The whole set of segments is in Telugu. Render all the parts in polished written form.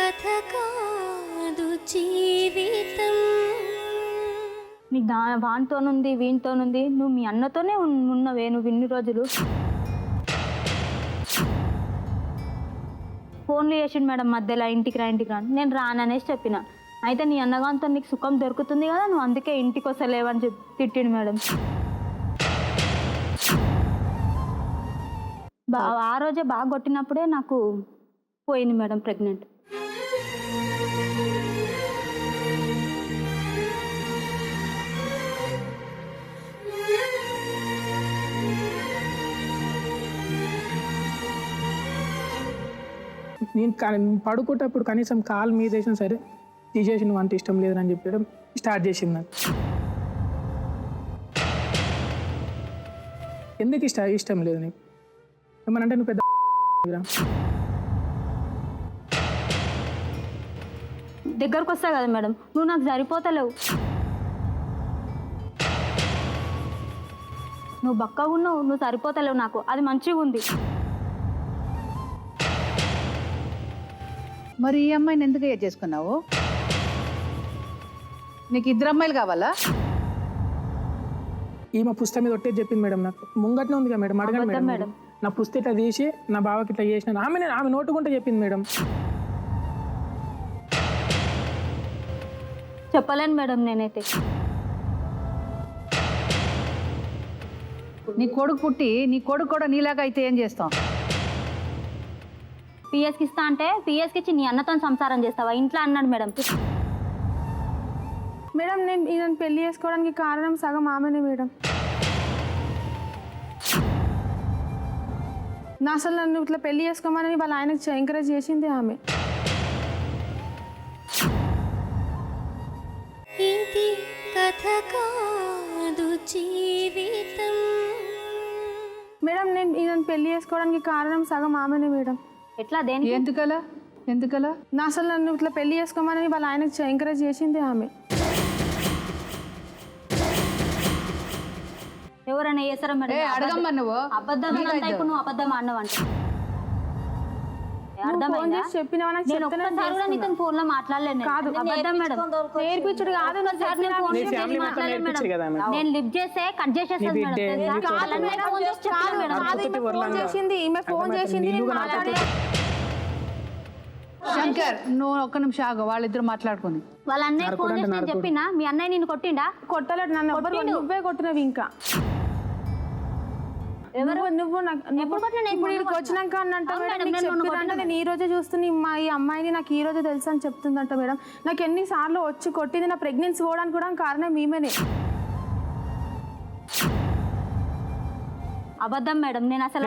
కథ కాదు జీవితం. నీకు వానితోనుంది వీనితోనుంది, నువ్వు మీ అన్నతోనే ఉన్నవే నువ్వు ఇన్ని రోజులు. ఫోన్లు చేసిండు మేడం మధ్యలో, ఇంటికి రా నేను రాననేసి చెప్పిన. అయితే నీ అన్నగాంతో నీకు సుఖం దొరుకుతుంది కదా, నువ్వు అందుకే ఇంటికి వస్తలేవని చెప్పి తిట్టిండు మేడం. ఆ రోజే బాగా కొట్టినప్పుడే నాకు పోయింది మేడం ప్రెగ్నెంట్. నేను పడుకుంటప్పుడు కనీసం కాలు మీద వేసినా సరే తీసేసి నువ్వు అంత ఇష్టం లేదని చెప్పడం స్టార్ట్ చేసింది నాకు. ఎందుకు ఇష్టం లేదు నీకు ఏమనంటే నువ్వు పెద్ద దగ్గరకు వస్తా కదా మేడం, నువ్వు నాకు సరిపోతలేవు, నువ్వు బక్కగా ఉన్నావు, నువ్వు సరిపోతలేవు నాకు, అది మంచిగా ఉంది. మరి ఈ అమ్మాయిని ఎందుకు చేసుకున్నావు? నీకు ఇద్దరు అమ్మాయిలు కావాలా? ఈమె పుస్తకం మీద ఒట్టేది చెప్పింది మేడం, నాకు ముంగట్నే ఉంది కదా మేడం, అడగండి మేడం. నా పుస్తకం ఇట్లా తీసి నా బావకి ఇట్లా చేసిన ఆమె నోటుకుంటే చెప్పింది మేడం. చెప్పలేను మేడం నేనైతే. నీ కొడుకు పుట్టి నీ కొడుకు కూడా నీలాగా అయితే ఏం చేస్తాం? పిఎస్కి ఇస్తా అంటే పిఎస్కి ఇచ్చి నీ అన్నతో సంసారం చేస్తావా ఇంట్లో అన్నాడు మేడం. మేడం నేను ఈయనను పెళ్లి చేసుకోవడానికి కారణం సగం ఆమెనే మేడం. నా అసలు నన్ను ఇట్లా పెళ్లి చేసుకోమని వాళ్ళ ఆయనకు ఎంకరేజ్ చేసింది ఆమె. ఇది కథ కాదు జీవితం. మేడం నేను ఈయనను పెళ్లి చేసుకోవడానికి కారణం సగం ఆమెనే మేడం. ఎట్లా దేనికి? ఎందుకలా? నా అసలు నన్ను ఇట్లా పెళ్లి చేసుకోమని వాళ్ళ ఆయనకు ఎంకరేజ్ చేసింది ఆమె. ఎవరైనా చేస్తారా మేడం? అడగమ్మా నువ్వు. అబద్ధం నువ్వు అబద్ధం అన్నవంట. అర్థమైందా? ఫోన్ లో మాట్లాడలేదు. నేర్పించుడు కాదు, నేను లిఫ్ట్ చేస్తే కట్ చేసేస్తాను చేసింది ఈమె, ఫోన్ చేసింది. శంకర్ నువ్వు ఒక్క నిమిషం ఆగు, వాళ్ళిద్దరు మాట్లాడుకుని. వాళ్ళ అన్నయ్య ఫోన్ చేసి నేను చెప్పినా, మీ అన్నయ్య నిన్ను కొట్టిండా? కొట్టలేడు నన్ను, నువ్వే కొట్టినవి. ఇంకా నువ్వు ఇప్పుడు ఇక్కడికి వచ్చినాక నేను ఈ రోజే చూస్తున్నా మా ఈ అమ్మాయిని, నాకు ఈ రోజే తెలుసు అని చెప్తుందంట మేడం. నాకు ఎన్నిసార్లు వచ్చి కొట్టింది, నా ప్రెగ్నెన్సీ పోవడానికి కూడా కారణం ఈమెనే. అబద్ధం మేడం, నేను అసలు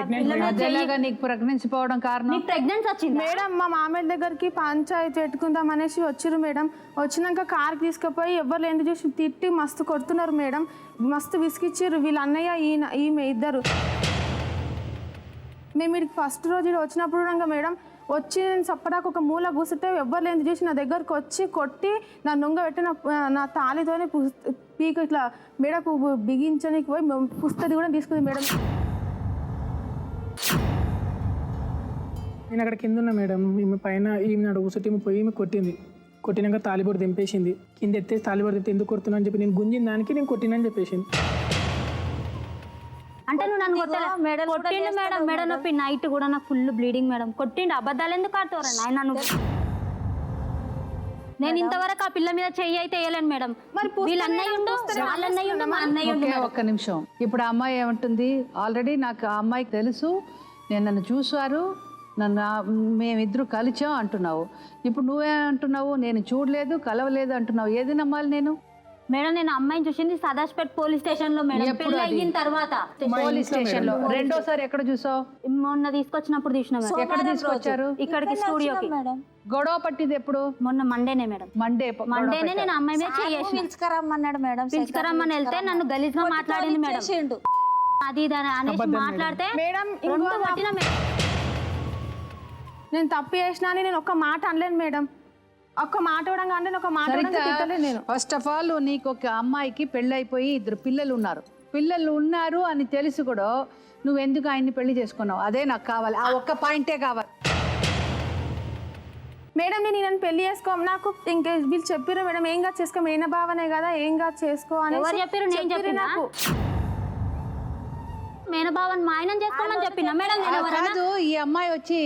నీకు ప్రెగ్నెన్సీ పోవడం కారణం ప్రెగ్నెన్సీ వచ్చింది మేడం. మా మామయ్య దగ్గరికి పంచాయతీ పెట్టుకుందాం అనేసి వచ్చిర్రు మేడం. వచ్చినాక కార్కి తీసుకుపోయి ఎవరు లేని చూసి తిట్టి మస్తు కొడుతున్నారు మేడం, మస్తు విసిగిచ్చిర్రు వీళ్ళ అన్నయ్య ఈమె ఇద్దరు. మేము వీడికి ఫస్ట్ రోజు వచ్చినప్పుడు కూడా మేడం వచ్చి నేను సప్పడాకు ఒక మూల కూర్చుంటే ఎవరు లేని చూసి నా దగ్గరకు వచ్చి కొట్టి నా నొంగ పెట్టి నా తాళితోనే పీకు ఇట్లా మెడకు బిగించడానికి పోయి పుస్తది కూడా తీసుకుంది మేడం. నేను అక్కడ కింద ఉన్నా మేడం, ఈమె పైన ఈమె నాడు కూర్చుంటే ఈమె పోయి ఈమె కొట్టినాక తాలిబొడి దింపేసింది. కింద ఎత్తేసి తాలిబొడి దింపి ఎందుకు కొడుతున్నా అని చెప్పి నేను గుంజిన దానికి నేను కొట్టినని చెప్పేసింది. అంటే నువ్వు నన్ను కొట్టిండు మేడం, మెడ నొప్పి నైట్ కూడా నాకు ఫుల్ బ్లీడింగ్ మేడం. కొట్టిండు, అబద్ధాలు ఎందుకు ఆడుతారా నాయన నువ్వు? నేను ఇంతవరకు ఆ పిల్ల మీద చెయ్యి అయితే వేయలేను మేడం. మరి వీళ్ళ అన్నయ్య ఉండు, వాళ్ళ అన్నయ్య ఉండు, మా అన్నయ్య ఉండు. ఒక్క నిమిషం, ఇప్పుడు ఆ అమ్మాయి ఏమంటుంది? ఆల్రెడీ నాకు ఆ అమ్మాయికి తెలుసు, నన్ను చూసారు, మేమిద్దరు కలిచాం అంటున్నావు. ఇప్పుడు నువ్వేమంటున్నావు? నేను చూడలేదు, కలవలేదు అంటున్నావు. ఏది నమ్మాలి నేను? మేడం నేను అమ్మాయిని చూసింది సదాశివపేట పోలీస్ స్టేషన్ లో మేడం, పెళ్లి అయిన తర్వాత. పోలీస్ స్టేషన్ లో రెండోసారి ఎక్కడ చూసావు? మొన్న తీసుకొచ్చినప్పుడు చూసినా. ఎక్కడ తీసుకొచ్చారు? ఇక్కడికి స్టూడియోకి. గొడవ పట్టింది ఎప్పుడు? మొన్న మండేనే మేడం. మండేనే నేను అమ్మాయి మీద చేసి పిలుచుకరమ్మన్నాడు మేడం. పిలుచుకరమ్మని వెళ్తే నన్ను గలీజ్ గా మాట్లాడింది మేడం. అది అనేసి మాట్లాడితే మేడం నేను తప్పు చేసినా అని నేను ఒక్క మాట అనలేను మేడం. ఒక్క మాట అంటే ఒక మాట నేను. ఫస్ట్ ఆఫ్ ఆల్ నీకు ఒక అమ్మాయికి పెళ్ళి అయిపోయి ఇద్దరు పిల్లలు ఉన్నారు అని తెలిసి కూడా నువ్వు ఎందుకు ఆయన్ని పెళ్లి చేసుకున్నావు? అదే నాకు కావాలి, ఆ ఒక్క పాయింటే కావాలి. మేడం నేను ఈయనని పెళ్లి చేసుకో నాకు ఇంకా వీళ్ళు చెప్పారు మేడం ఏం కాదు చేసుకో మేన భావనే కదా ఏం కాదు చేసుకో అని ఎవరు చెప్పారు? నేను చెప్పినా? మేనబావన్ మా ఆయన చేసుకోమని చెప్పిన మేడం. నేను ఎవరైనా కాదు, ఈ అమ్మాయి వచ్చి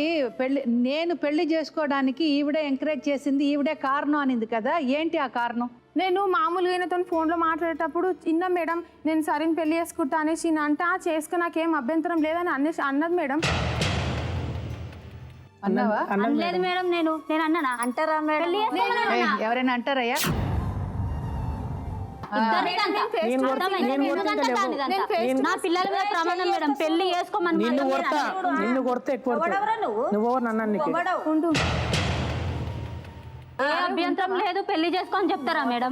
నేను పెళ్లి చేసుకోవడానికి ఈవిడే ఎంకరేజ్ చేసింది, ఈవిడే కారణం అనింది కదా, ఏంటి ఆ కారణం? నేను మామూలుగా ఈయనతో ఫోన్లో మాట్లాడేటప్పుడు ఇన్నా మేడం నేను సరైన పెళ్లి చేసుకుంటా అనేసి అంటే చేసుకో నాకేం అభ్యంతరం లేదని అన్నది మేడం. అన్నావా? అనలేదు మేడం. నేను అన్నానా? అంటారా మేడం? ఎవరైనా అంటారయ్యా? నా పిల్లల మీద ప్రమాణం మేడం, పెళ్లి చేసుకోమని. నిన్ను కొడతా ఎక్కువ నువ్వు నన్ను ఏ అభ్యంతరం లేదు, పెళ్లి చేసుకొని చెప్తారా మేడం?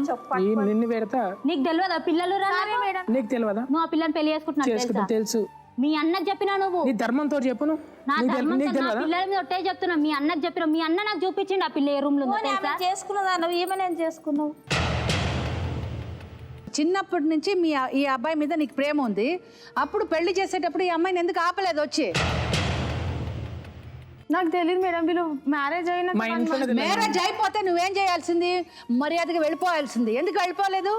నిన్ను పెడతా. నీకు తెలియదా పిల్లలు మేడం? నీకు తెలియదా? నువ్వు ఆ పిల్లని పెళ్లి చేసుకుంటున్నా తెలుసు. మీ అన్నకు చెప్పినా నువ్వు నీ ధర్మంతో చెప్పు. నా ధర్మంతో నా పిల్లల మీద ఒట్టే చెప్తున్నా. మీ అన్నకు చెప్పిన, మీ అన్న నాకు చూపించిండు ఆ పిల్ల ఏ రూమ్ లో చేసుకున్నదా నువ్వు? ఏమైనా చేసుకున్నావు? చిన్నప్పటి నుంచి ఈ అబ్బాయి మీద నీకు ప్రేమ ఉంది, అప్పుడు పెళ్లి చేసేటప్పుడు ఈ అమ్మాయిని ఎందుకు ఆపలేదు వచ్చి? నాకు తెలియదు మేడం, వీళ్ళు మ్యారేజ్ అయిన మ్యారేజ్ అయిపోతే నువ్వేం చేయాల్సింది? మర్యాదగా వెళ్ళిపోవాల్సింది. ఎందుకు వెళ్ళిపోలేదు?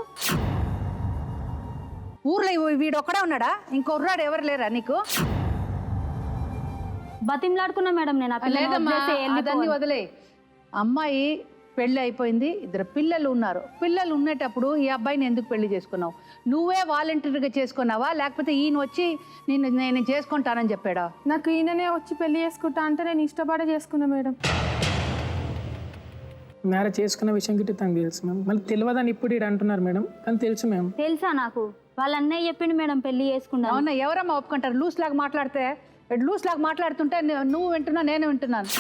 ఊర్లో వీడు ఒక్కడే ఉన్నాడా? ఇంకొర్రాడు ఎవరు లేరా నీకు? బతిమలాడుకున్నా మేడం నేను. అదన్నీ వదిలే. అమ్మాయి పెళ్ళి అయిపోయింది, 2 పిల్లలు ఉన్నారు. పిల్లలు ఉండేటప్పుడు ఈ అబ్బాయిని ఎందుకు పెళ్లి చేసుకున్నావు? నువ్వే వాలంటీర్గా చేసుకున్నావా, లేకపోతే ఈయన వచ్చి నేను చేసుకుంటానని చెప్పాడా? నాకు ఈయననే వచ్చి పెళ్లి చేసుకుంటా అంటే నేను ఇష్టపడే చేసుకున్నా మేడం. మ్యారేజ్ చేసుకున్న విషయం గిట్ట తనకు తెలుసు మ్యామ్. మళ్ళీ తెలియదని ఇప్పుడు ఇక్కడ అంటున్నారు మేడం, కానీ తెలుసు మ్యామ్. తెలుసా నాకు? వాళ్ళ అన్నయ్య చెప్పిండు మేడం పెళ్లి చేసుకున్నా. అవునా? ఎవరమ్మా ఒప్పుకుంటారు? లూస్ లాగా మాట్లాడితే, లూస్ లాగా మాట్లాడుతుంటే నువ్వు వింటున్నా, నేను వింటున్నాను.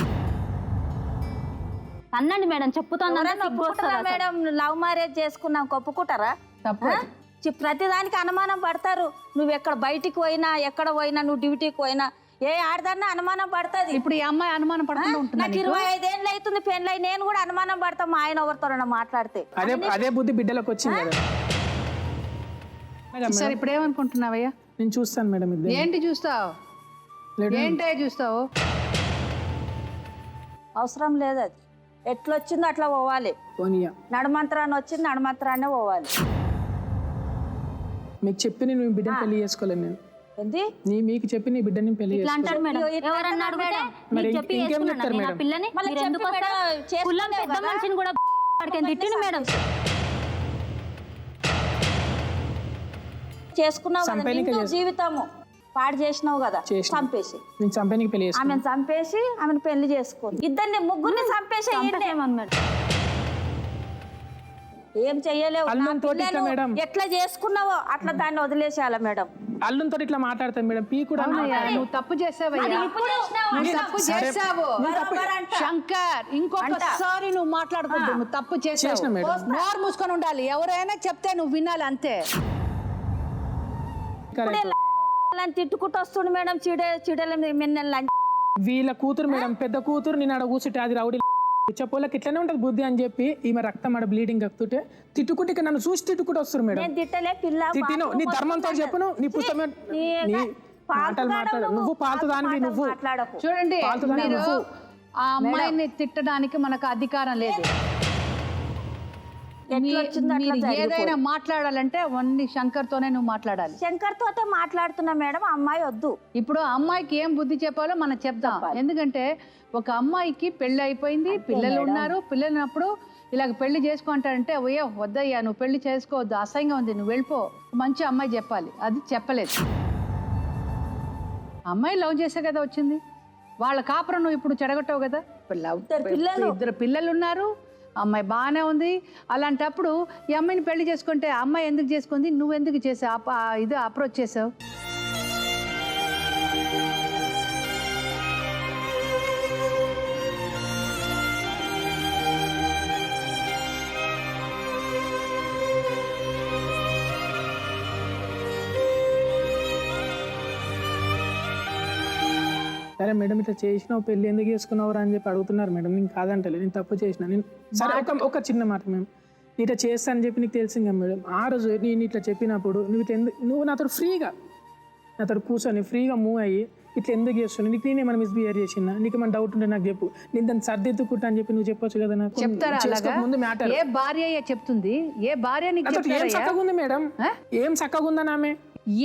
అన్నండి మేడం, చెప్పుతోంది మేడం లవ్ మ్యారేజ్ చేసుకున్నాం ఒప్పుకుంటారా? ప్రతిదానికి అనుమానం పడతారు. నువ్వు ఎక్కడ బయటికి పోయినా, ఎక్కడ పోయినా, నువ్వు డ్యూటీకి పోయినా ఏ ఆడదన్నా అనుమానం పడుతుంది. ఇప్పుడు ఈ అమ్మాయి అనుమానం పడుతుంది. నాకు 25 ఏళ్ళు అవుతుంది పెళ్ళై, నేను కూడా అనుమానం పడతా మా ఆయన ఎవరితో మాట్లాడితే. అదే బుద్ధి బిడ్డలకు వచ్చింది కదా. సరే, ఇప్పుడు ఏమనుకుంటున్నావయ్యా? నేను చూస్తాను మేడం. ఏంటి చూస్తావు? ఏంటే చూస్తావు? అవసరం లేదు, అది ఎట్లొచ్చిందో అట్లా పోవాలి. నడమంత్రాన్ని వచ్చింది, నడమంత్రాన్నే పోవాలి. మీకు చెప్పి నేను బిడ్డని పెళ్లి చేసుకోలేను. నేను మీకు చెప్పి నీ బిడ్డని పెళ్లి చేసుకున్నావు, జీవితము పాడు చేసినావు కదా, చంపేసి ఆమెను చంపేసి ఆమెను పెళ్లి చేసుకో. ఇద్దరిని ముగ్గురిని చంపేసి ఏం చెయ్యలేవు. ఎట్లా చేసుకున్నావో అట్లా దాన్ని వదిలేసేయాల మేడం. అల్లుతో ఇట్లా మాట్లాడతాను మేడం. పీ కూడా నువ్వు తప్పు చేసావయ్యా, తప్పు చేసావు శంకర్. ఇంకొకసారి నువ్వు మాట్లాడకూడదు. నువ్వు తప్పు చేసావు, నోరు మూసుకొని ఉండాలి. ఎవరైనా చెప్తే నువ్వు వినాలి, అంతే. తిట్టుకుంటూ వస్తుండు మేడం. చిడల వీళ్ళ కూతురు మేడం, పెద్ద కూతురు. నేను ఆడ కూర్చుంటే అది రౌడీ చెప్పోళ్ళకి ఇట్లనే ఉంటుంది బుద్ధి అని చెప్పి ఈమె రక్తం ఆడ బ్లీడింగ్ ఎక్కుతుంటే తిట్టుకుంటే నన్ను చూసి తిట్టుకుంటూ వస్తారు మేడం. తిట్టిను నీ ధర్మంతో చెప్పును. నీ పుస్తకం మాటలు మాట్లాడు. నువ్వు పాలతో దానివి. నువ్వు చూడండి, ఆ అమ్మాయిని తిట్టడానికి మనకు అధికారం లేదు. ఏదైనా మాట్లాడాలంటే ఓన్లీ శంకర్ తోనే నువ్వు మాట్లాడాలి. శంకర్ తోటే మాట్లాడుతున్నా మేడం. అమ్మాయి వద్దు. ఇప్పుడు అమ్మాయికి ఏం బుద్ధి చెప్పాలో మనం చెప్దాం. ఎందుకంటే ఒక అమ్మాయికి పెళ్లి అయిపోయింది, పిల్లలు ఉన్నారు. పిల్లలున్నప్పుడు ఇలాగ పెళ్లి చేసుకుంటారంటే అయ్యో వద్దయ్యా, నువ్వు పెళ్లి చేసుకోవద్దు, అసహ్యంగా ఉంది, నువ్వు వెళ్ళిపో, మంచి అమ్మాయి చెప్పాలి. అది చెప్పలేదు. అమ్మాయి లవ్ చేసే కదా వచ్చింది. వాళ్ళ కాపురం నువ్వు ఇప్పుడు చెడగొట్టావు కదా. 2 పిల్లలు ఉన్నారు, అమ్మాయి బాగానే ఉంది. అలాంటప్పుడు ఈ అమ్మాయిని పెళ్లి చేసుకుంటే అమ్మాయి ఎందుకు చేసుకుంది, నువ్వు ఎందుకు చేసావు? ఇది అప్రోచ్ చేసావు. సరే మేడం, ఇట్లా చేసినావు, పెళ్ళి ఎందుకు చేసుకున్నావు అని చెప్పి అడుగుతున్నారు మేడం. నేను కాదంటలే, నేను తప్పు చేసిన. నేను సరే ఒక చిన్న మాట మేము ఇట్లా చేస్తానని చెప్పి నీకు తెలిసింది కదా మేడం. ఆ రోజు నేను ఇట్లా చెప్పినప్పుడు నువ్వు నాతో ఫ్రీగా నాతో కూర్చొని ఫ్రీగా మూవ్ అయ్యి ఇట్లా ఎందుకు చేస్తున్నావు, నీకు నేనేమైనా మిస్బిహేవ్ చేసినా, నీకు ఏమైనా డౌట్ ఉంటే నాకు చెప్పు, నేను దాన్ని సర్దిద్దుకుంటా అని చెప్పి నువ్వు చెప్పొచ్చు కదా నాకు. చెప్తారా అలాగా? ముందు మ్యాటర్ ఏ భార్య చెప్తుంది, ఏ భార్య నీకు ఏం చెప్తారయ్యా? చక్కగా ఉంది మేడం, ఏం చక్కగా ఉందని ఆమె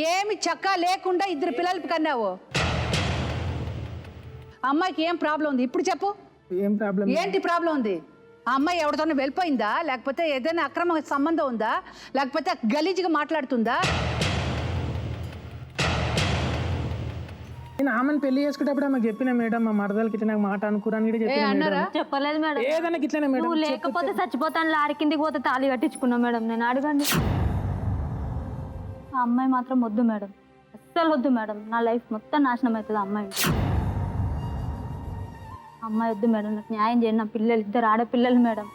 ఏమి చక్క లేకుండా 2 పిల్లలు కన్నావు. అమ్మాయికి ఏం ప్రాబ్లం ఉంది ఇప్పుడు చెప్పు, ఏం ప్రాబ్లం? ఏంటి ప్రాబ్లం ఉంది? ఆ అమ్మాయి ఎవరితోనే వెళ్ళిపోయిందా, లేకపోతే ఏదైనా అక్రమ సంబంధం ఉందా, లేకపోతే గలీజ్గా మాట్లాడుతుందా? నేను ఆమెను పెళ్లి చేసుకునేటప్పుడు ఆమెకు చెప్పిన మేడం, మా మరదలకి ఇట్లా నాకు మాట అనుకురాని కూడా చెప్పిన అన్నారా? చెప్పలేదు మేడం. ఏదన్నా ఇట్లనే మేడం. నువ్వు లేకపోతే చచ్చిపోతాను, లారీ కిందికి పోతే తాళి కట్టించుకున్నా మేడం. నేను అడగండి, ఆ అమ్మాయి మాత్రం వద్దు మేడం, అస్సలు వద్దు మేడం. నా లైఫ్ మొత్తం నాశనం అవుతుంది ఆ అమ్మాయి. అమ్మాయి వద్దు మేడం, నాకు న్యాయం చేయండి. నా పిల్లలు 2 ఆడపిల్లలు మేడం,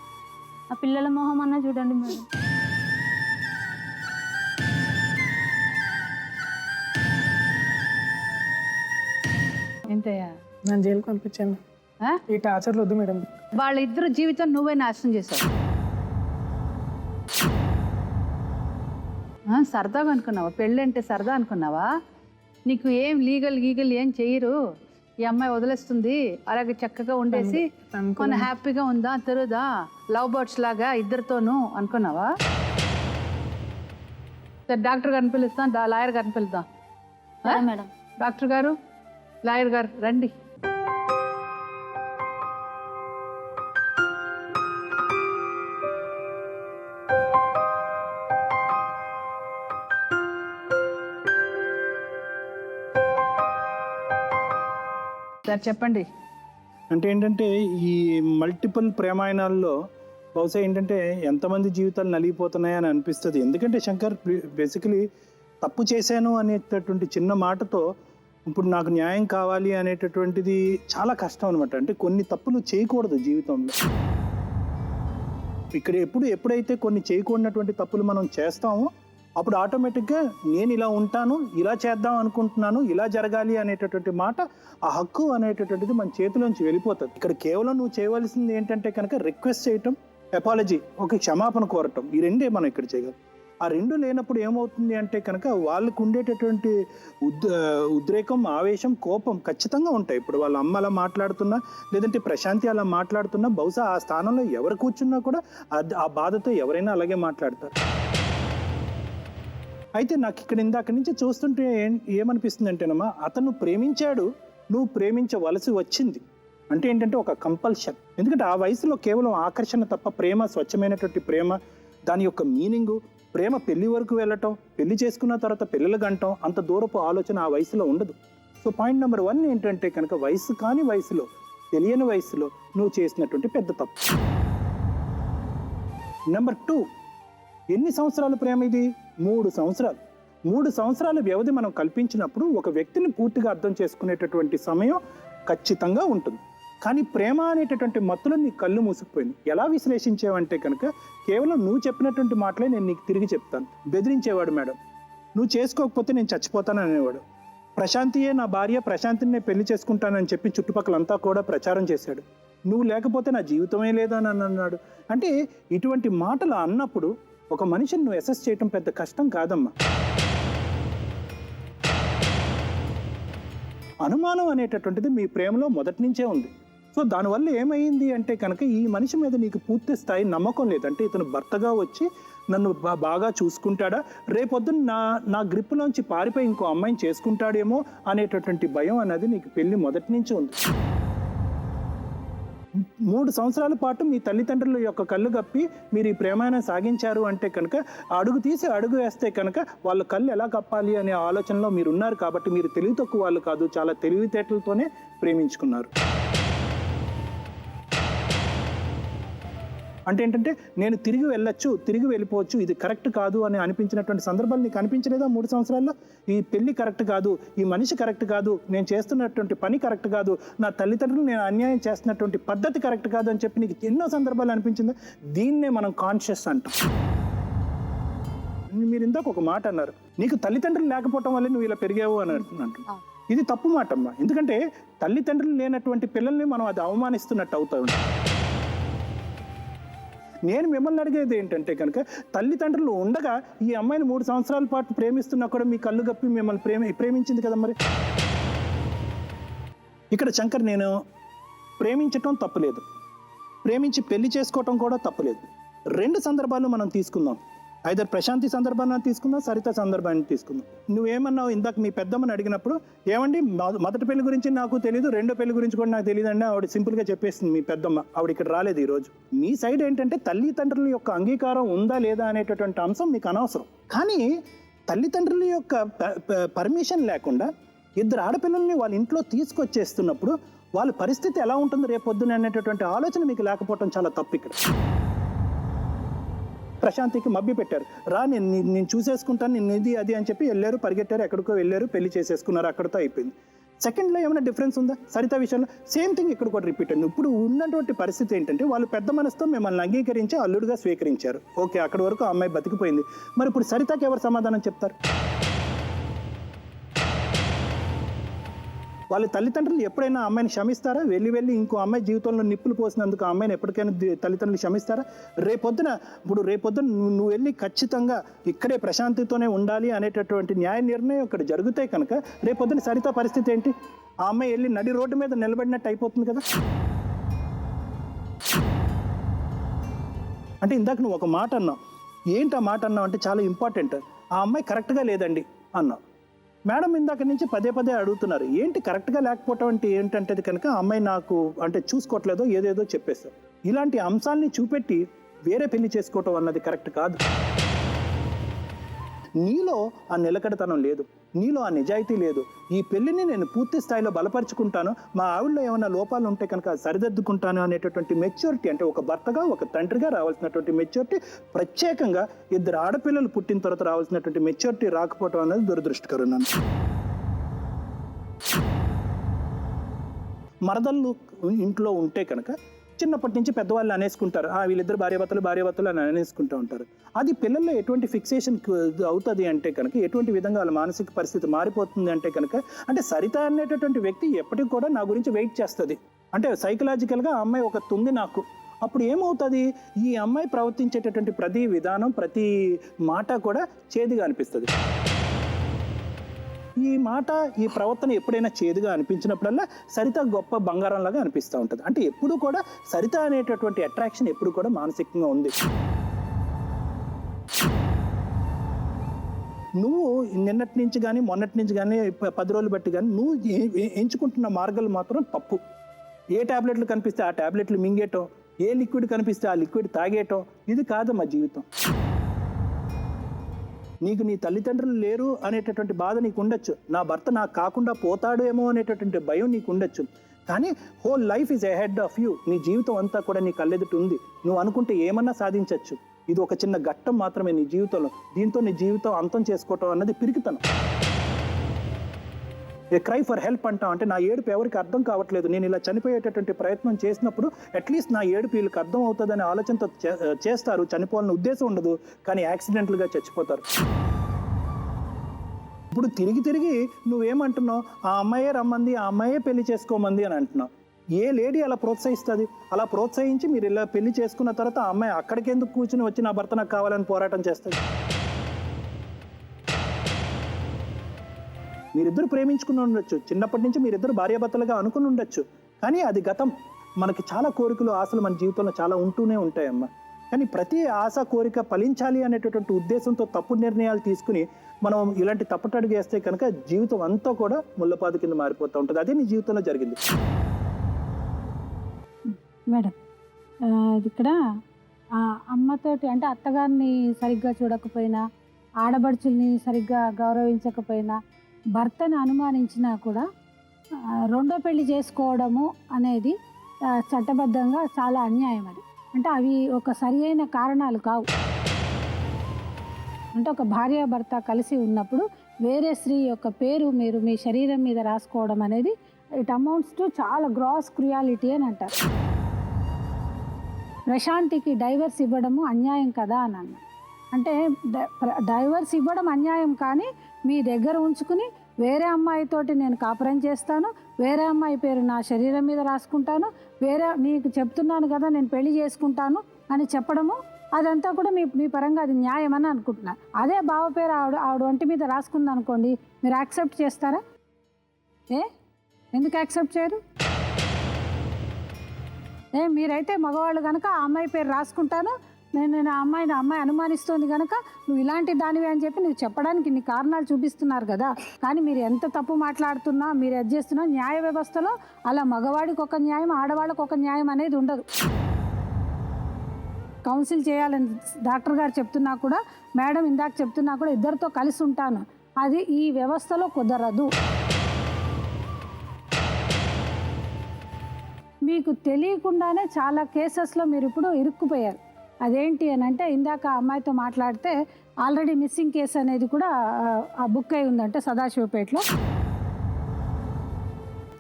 ఆ పిల్లల మొహం అన్నా చూడండి మేడం. ఏంటయ్యా? నన్ను జైలుకి పంపించాను. ఈ టార్చర్లు వద్దు మేడం. వాళ్ళిద్దరు జీవితం నువ్వే నాశనం చేశావు. సరదాగా అనుకున్నావా? పెళ్ళి అంటే సరదా అనుకున్నావా? నీకు ఏం లీగల్ ఏం చెయ్యరు. ఈ అమ్మాయి వదిలేస్తుంది, అలాగే చక్కగా ఉండేసి మన హ్యాపీగా ఉందా, తిరుగుదా, లవ్ బర్డ్స్ లాగా ఇద్దరితోనూ అనుకున్నావా? సరే, డాక్టర్ గారిని పిలుస్తాం, లాయర్ గారిని పిలుద్దాం. మేడం, డాక్టర్ గారు, లాయర్ గారు రండి. సార్ చెప్పండి. అంటే ఏంటంటే ఈ మల్టిపుల్ ప్రేమాయణాల్లో బహుశా ఏంటంటే ఎంతమంది జీవితాలు నలిగిపోతున్నాయని అనిపిస్తుంది. ఎందుకంటే శంకర్ బేసికలీ తప్పు చేశాను అనేటటువంటి చిన్న మాటతో ఇప్పుడు నాకు న్యాయం కావాలి అనేటటువంటిది చాలా కష్టం అనమాట. అంటే కొన్ని తప్పులు చేయకూడదు జీవితంలో. ఇక్కడ ఎప్పుడైతే కొన్ని చేయకూడనటువంటి తప్పులు మనం చేస్తామో అప్పుడు ఆటోమేటిక్గా నేను ఇలా ఉంటాను, ఇలా చేద్దాం అనుకుంటున్నాను, ఇలా జరగాలి అనేటటువంటి మాట, ఆ హక్కు అనేటటువంటిది మన చేతిలోంచి వెళ్ళిపోతుంది. ఇక్కడ కేవలం నువ్వు చేయవలసింది ఏంటంటే కనుక రిక్వెస్ట్ చేయటం, అపాలజీ, ఒక క్షమాపణ కోరటం, ఈ రెండే మనం ఇక్కడ చేయగలం. ఆ రెండు లేనప్పుడు ఏమవుతుంది అంటే కనుక వాళ్ళకు ఉండేటటువంటి ఉద్రేకం, ఆవేశం, కోపం ఖచ్చితంగా ఉంటాయి. ఇప్పుడు వాళ్ళ అమ్మ అలా మాట్లాడుతున్నా, లేదంటే ప్రశాంతి అలా మాట్లాడుతున్నా, బహుశా ఆ స్థానంలో ఎవరు కూర్చున్నా కూడా ఆ బాధతో ఎవరైనా అలాగే మాట్లాడతారు. అయితే నాకు ఇక్కడ ఇందాక నుంచి చూస్తుంటే ఏమనిపిస్తుంది అంటేనమ్మా, అతను ప్రేమించాడు, నువ్వు ప్రేమించవలసి వచ్చింది. అంటే ఏంటంటే ఒక కంపల్షన్. ఎందుకంటే ఆ వయసులో కేవలం ఆకర్షణ తప్ప ప్రేమ, స్వచ్ఛమైనటువంటి ప్రేమ, దాని యొక్క మీనింగు, ప్రేమ పెళ్లి వరకు వెళ్ళటం, పెళ్లి చేసుకున్న తర్వాత పిల్లలు గంటం, అంత దూరపు ఆలోచన ఆ వయసులో ఉండదు. సో పాయింట్ నెంబర్ 1 ఏంటంటే కనుక వయసు కాని వయసులో, తెలియని వయసులో నువ్వు చేసినటువంటి పెద్ద తప్పు. నెంబర్ 2, ఎన్ని సంవత్సరాల ప్రేమ ఇది? 3 సంవత్సరాలు. 3 సంవత్సరాల వ్యవధి మనం కల్పించినప్పుడు ఒక వ్యక్తిని పూర్తిగా అర్థం చేసుకునేటటువంటి సమయం ఖచ్చితంగా ఉంటుంది. కానీ ప్రేమ అనేటటువంటి మత్తులో నీ కళ్ళు మూసుకుపోయింది. ఎలా విశ్లేషించేవంటే కనుక కేవలం నువ్వు చెప్పినటువంటి మాటలే నేను నీకు తిరిగి చెప్తాను. బెదిరించేవాడు మేడం, నువ్వు చేసుకోకపోతే నేను చచ్చిపోతాను అనేవాడు. ప్రశాంతియే నా భార్య, ప్రశాంతిని నేను పెళ్లి చేసుకుంటానని చెప్పి చుట్టుపక్కలంతా కూడా ప్రచారం చేశాడు. నువ్వు లేకపోతే నా జీవితమే లేదని అన్నాడు. అంటే ఇటువంటి మాటలు అన్నప్పుడు ఒక మనిషిని నువ్వు అసెస్ చేయటం పెద్ద కష్టం కాదమ్మా. అనుమానం అనేటటువంటిది మీ ప్రేమలో మొదటి నుంచే ఉంది. సో దానివల్ల ఏమైంది అంటే కనుక ఈ మనిషి మీద నీకు పూర్తి స్థాయి నమ్మకం లేదు. అంటే ఇతను భర్తగా వచ్చి నన్ను బాగా చూసుకుంటాడా, రేపొద్దున నా గ్రిప్లోంచి పారిపోయి ఇంకో అమ్మాయిని చేసుకుంటాడేమో అనేటటువంటి భయం అనేది నీకు పెళ్లి మొదటి నుంచి ఉంది. 3 సంవత్సరాల పాటు మీ తల్లిదండ్రుల యొక్క కళ్ళు గప్పి మీరు ఈ ప్రేమాయణం సాగించారు అంటే కనుక అడుగు తీసి అడుగు వేస్తే కనుక వాళ్ళ కళ్ళు ఎలా కప్పాలి అనే ఆలోచనలో మీరు ఉన్నారు. కాబట్టి మీరు తెలివి తక్కువ వాళ్ళు కాదు, చాలా తెలివితేటలతోనే ప్రేమించుకున్నారు. అంటే ఏంటంటే నేను తిరిగి వెళ్ళొచ్చు, తిరిగి వెళ్ళిపోవచ్చు, ఇది కరెక్ట్ కాదు అని అనిపించినటువంటి సందర్భాలు నీకు అనిపించలేదా? 3 సంవత్సరాల్లో ఈ పెళ్లి కరెక్ట్ కాదు, ఈ మనిషి కరెక్ట్ కాదు, నేను చేస్తున్నటువంటి పని కరెక్ట్ కాదు, నా తల్లిదండ్రులు నేను అన్యాయం చేస్తున్నటువంటి పద్ధతి కరెక్ట్ కాదు అని చెప్పి నీకు ఎన్నో సందర్భాలు అనిపించిందా? దీన్నే మనం కాన్షియస్ అంటాం. మీరు ఇందాక ఒక మాట అన్నారు, నీకు తల్లిదండ్రులు లేకపోవటం వల్ల నువ్వు ఇలా పెరిగావు అని అంటున్నాను. ఇది తప్పు మాట అమ్మా. ఎందుకంటే తల్లిదండ్రులు లేనటువంటి పిల్లల్ని మనం అది అవమానిస్తున్నట్టు అవుతాం. నేను మిమ్మల్ని అడిగేది ఏంటంటే కనుక తల్లిదండ్రులు ఉండగా ఈ అమ్మాయిని 3 సంవత్సరాల పాటు ప్రేమిస్తున్నా కూడా మీ కళ్ళు గప్పి మిమ్మల్ని ప్రేమించింది కదా మరి. ఇక్కడ శంకర్, నేను ప్రేమించటం తప్పులేదు, ప్రేమించి పెళ్లి చేసుకోవటం కూడా తప్పులేదు. 2 సందర్భాలు మనం తీసుకుందాం. ఐదర్ ప్రశాంతి సందర్భాన్ని తీసుకుందాం, సరిత సందర్భాన్ని తీసుకుందాం. నువ్వేమన్నావు ఇందాక మీ పెద్దమ్మని అడిగినప్పుడు, ఏమండి మొదటి పెళ్లి గురించి నాకు తెలియదు, రెండో పెళ్లి గురించి కూడా నాకు తెలియదు అండి ఆవిడ సింపుల్గా చెప్పేసింది మీ పెద్దమ్మ. ఆవిడ ఇక్కడ రాలేదు ఈరోజు. మీ సైడ్ ఏంటంటే తల్లిదండ్రుల యొక్క అంగీకారం ఉందా లేదా అనేటటువంటి అంశం మీకు అనవసరం. కానీ తల్లిదండ్రుల యొక్క పర్మిషన్ లేకుండా 2 ఆడపిల్లల్ని వాళ్ళ ఇంట్లో తీసుకొచ్చేస్తున్నప్పుడు వాళ్ళ పరిస్థితి ఎలా ఉంటుంది రేపొద్దున అనేటటువంటి ఆలోచన మీకు లేకపోవటం చాలా తప్పు. ఇక్కడ ప్రశాంతికి మభ్య పెట్టారు, రా నేను చూసేసుకుంటాను, నేను ఇది అది అని చెప్పి వెళ్ళారు, పరిగెట్టారు, ఎక్కడికో వెళ్ళారు, పెళ్లి చేసేసుకున్నారు, అక్కడితో అయిపోయింది. సెకండ్లో ఏమైనా డిఫరెన్స్ ఉందా? సరిత విషయంలో సేమ్ థింగ్ ఇక్కడ కూడా రిపీట్ అయింది. ఇప్పుడు ఉన్నటువంటి పరిస్థితి ఏంటంటే వాళ్ళు పెద్ద మనసుతో మిమ్మల్ని అంగీకరించి అల్లుడుగా స్వీకరించారు. ఓకే, అక్కడి వరకు ఆ అమ్మాయి బతికిపోయింది. మరి ఇప్పుడు సరితకి ఎవరు సమాధానం చెప్తారు? వాళ్ళ తల్లిదండ్రులు ఎప్పుడైనా అమ్మాయిని క్షమిస్తారా? వెళ్ళి ఇంకో అమ్మాయి జీవితంలో నిప్పులు పోసినందుకు ఆ అమ్మాయిని ఎప్పటికైనా తల్లిదండ్రులు క్షమిస్తారా? రేపొద్దున నువ్వు వెళ్ళి ఖచ్చితంగా ఇక్కడే ప్రశాంతితోనే ఉండాలి అనేటటువంటి న్యాయ నిర్ణయం ఇక్కడ జరిగితే కనుక రేపొద్దున సరిత పరిస్థితి ఏంటి? ఆ అమ్మాయి వెళ్ళి నడి రోడ్డు మీద నిలబడినట్టు అయిపోతుంది కదా. అంటే ఇందాక నువ్వు ఒక మాట అన్నావు. ఏంటి ఆ మాట అన్నావు అంటే చాలా ఇంపార్టెంట్. ఆ అమ్మాయి కరెక్ట్గా లేదండి అన్నావు. మేడం ఇందాక నుంచి పదే అడుగుతున్నారు, ఏంటి కరెక్ట్గా లేకపోవటం అంటే ఏంటంటే కనుక అమ్మాయి నాకు అంటే చూసుకోవట్లేదో ఏదేదో చెప్పేస్తారు. ఇలాంటి అంశాలని చూపెట్టి వేరే పెళ్లి చేసుకోవటం అన్నది కరెక్ట్ కాదు. నీలో ఆ నిలకడతనం లేదు, నీలో ఆ నిజాయితీ లేదు. ఈ పెళ్లిని నేను పూర్తి స్థాయిలో బలపరుచుకుంటాను, మా ఆవిడలో ఏమైనా లోపాలు ఉంటే కనుక సరిదిద్దుకుంటాను అనేటటువంటి మెచ్యూరిటీ, అంటే ఒక భర్తగా ఒక తండ్రిగా రావాల్సినటువంటి మెచ్యూరిటీ, ప్రత్యేకంగా 2 ఆడపిల్లలు పుట్టిన తర్వాత రావాల్సినటువంటి మెచ్యూరిటీ రాకపోవడం అనేది దురదృష్టకరం. మరదళ్ళు ఇంట్లో ఉంటే కనుక చిన్నప్పటి నుంచి పెద్దవాళ్ళు అనేసుకుంటారు, వీళ్ళిద్దరు భార్యాభర్తలు అని అనేసుకుంటూ ఉంటారు. అది పిల్లల్లో ఎటువంటి ఫిక్సేషన్ అవుతుంది అంటే కనుక, ఎటువంటి విధంగా వాళ్ళ మానసిక పరిస్థితి మారిపోతుంది అంటే కనుక, అంటే సరిత అనేటటువంటి వ్యక్తి ఎప్పటికి కూడా నా గురించి వెయిట్ చేస్తుంది. అంటే సైకలాజికల్గా ఆ అమ్మాయి ఒక తుంది నాకు. అప్పుడు ఏమవుతుంది, ఈ అమ్మాయి ప్రవర్తించేటటువంటి ప్రతి విధానం, ప్రతి మాట కూడా చేదుగా అనిపిస్తుంది. ఈ మాట, ఈ ప్రవర్తన ఎప్పుడైనా చేదుగా అనిపించినప్పుడల్లా సరిత గొప్ప బంగారంలాగా అనిపిస్తూ ఉంటుంది. అంటే ఎప్పుడు కూడా సరిత అనేటటువంటి అట్రాక్షన్ ఎప్పుడు కూడా మానసికంగా ఉంది. నువ్వు నిన్నటి నుంచి కానీ మొన్నటి నుంచి కానీ 10 రోజులు బట్టి కానీ నువ్వు ఎంచుకుంటున్న మార్గాలు మాత్రం తప్పు. ఏ ట్యాబ్లెట్లు కనిపిస్తే ఆ ట్యాబ్లెట్లు మింగేయటం, ఏ లిక్విడ్ కనిపిస్తే ఆ లిక్విడ్ తాగేయటం, ఇది కాదు మా జీవితం. నీకు నీ తల్లిదండ్రులు లేరు అనేటటువంటి బాధ నీకు ఉండొచ్చు, నా భర్త నాకు కాకుండా పోతాడు ఏమో అనేటటువంటి భయం నీకు ఉండొచ్చు. కానీ whole life is ahead of you. నీ జీవితం అంతా కూడా నీ కళ్ళెదుట ఉంది. నువ్వు అనుకుంటే ఏమన్నా సాధించవచ్చు. ఇది ఒక చిన్న ఘట్టం మాత్రమే నీ జీవితంలో. దీంతో నీ జీవితం అంతం చేసుకోవటం అన్నది పిరికితనం. ఏ క్రై ఫర్ హెల్ప్ అంటాం. అంటే నా ఏడుపు ఎవరికి అర్థం కావట్లేదు, నేను ఇలా చనిపోయేటటువంటి ప్రయత్నం చేసినప్పుడు అట్లీస్ట్ నా ఏడుపు వీళ్ళకి అర్థం అవుతుందనే ఆలోచనతో చేస్తారు. చనిపోవాలని ఉద్దేశం ఉండదు, కానీ యాక్సిడెంటల్గా చచ్చిపోతారు. ఇప్పుడు తిరిగి నువ్వేమంటున్నావు, ఆ అమ్మాయే రమ్మంది, ఆ అమ్మాయే పెళ్లి చేసుకోమంది అని అంటున్నావు. ఏ లేడీ అలా ప్రోత్సహిస్తుంది? అలా ప్రోత్సహించి మీరు ఇలా పెళ్లి చేసుకున్న తర్వాత ఆ అమ్మాయి అక్కడికి ఎందుకు కూర్చుని వచ్చి నా భర్త నాకు కావాలని పోరాటం చేస్తుంది? మీరిద్దరు ప్రేమించుకుని ఉండొచ్చు, చిన్నప్పటి నుంచి మీరిద్దరు భార్యాభర్తలుగా అనుకుని ఉండొచ్చు, కానీ అది గతం. మనకి చాలా కోరికలు, ఆశలు మన జీవితంలో చాలా ఉంటూనే ఉంటాయమ్మా. కానీ ప్రతి ఆశ, కోరిక ఫలించాలి అనేటటువంటి ఉద్దేశంతో తప్పుడు నిర్ణయాలు తీసుకుని మనం ఇలాంటి తప్పటడుగు వేస్తే కనుక జీవితం అంతా కూడా ముళ్ళపాదు కింద మారిపోతూ ఉంటుంది. అదే నీ జీవితంలో జరిగింది. మేడం, ఇక్కడ అమ్మతోటి అంటే అత్తగారిని సరిగ్గా చూడకపోయినా, ఆడబడుచుల్ని సరిగ్గా గౌరవించకపోయినా, భర్తను అనుమానించినా కూడా రెండో పెళ్లి చేసుకోవడము అనేది చట్టబద్ధంగా చాలా అన్యాయం. అది అంటే అవి ఒక సరి అయిన కారణాలు కావు. అంటే ఒక భార్య భర్త కలిసి ఉన్నప్పుడు వేరే స్త్రీ యొక్క పేరు మీరు మీ శరీరం మీద రాసుకోవడం అనేది ఇట్ అమౌంట్స్ టు చాలా గ్రాస్ క్రుయాలిటీ అని అంటారు. ప్రశాంతికి డైవర్స్ ఇవ్వడము అన్యాయం కదా అని అన్న. అంటే డైవర్స్ ఇవ్వడం అన్యాయం, కానీ మీ దగ్గర ఉంచుకుని వేరే అమ్మాయితోటి నేను కాపురం చేస్తాను, వేరే అమ్మాయి పేరు నా శరీరం మీద రాసుకుంటాను, వేరే నీకు చెప్తున్నాను కదా నేను పెళ్లి చేసుకుంటాను అని చెప్పడము, అదంతా కూడా మీ పరంగా అది న్యాయం అని అనుకుంటున్నా. అదే బావ పేరు ఆవిడ ఒంటి మీద రాసుకుంది అనుకోండి, మీరు యాక్సెప్ట్ చేస్తారా? ఎందుకు యాక్సెప్ట్ చేయరు? మీరైతే మగవాళ్ళు కనుక ఆ అమ్మాయి పేరు రాసుకుంటాను, నేను ఆ అమ్మాయి అనుమానిస్తోంది కనుక నువ్వు ఇలాంటి దానివి అని చెప్పి నువ్వు చెప్పడానికి ఇన్ని కారణాలు చూపిస్తున్నారు కదా. కానీ మీరు ఎంత తప్పు మాట్లాడుతున్నా, మీరు అది చేస్తున్నా, న్యాయ వ్యవస్థలో అలా మగవాడికి ఒక న్యాయం, ఆడవాళ్ళకి ఒక న్యాయం అనేది ఉండదు. కౌన్సిల్ చేయాలని డాక్టర్ గారు చెప్తున్నా కూడా, మేడం ఇందాక చెప్తున్నా కూడా ఇద్దరితో కలిసి ఉంటాను, అది ఈ వ్యవస్థలో కుదరదు. మీకు తెలియకుండానే చాలా కేసెస్లో మీరు ఇప్పుడు ఇరుక్కుపోయారు. అదేంటి అని అంటే, ఇందాక ఆ అమ్మాయితో మాట్లాడితే ఆల్రెడీ మిస్సింగ్ కేసు అనేది కూడా ఆ బుక్ అయి ఉందంటే సదాశివపేటలో.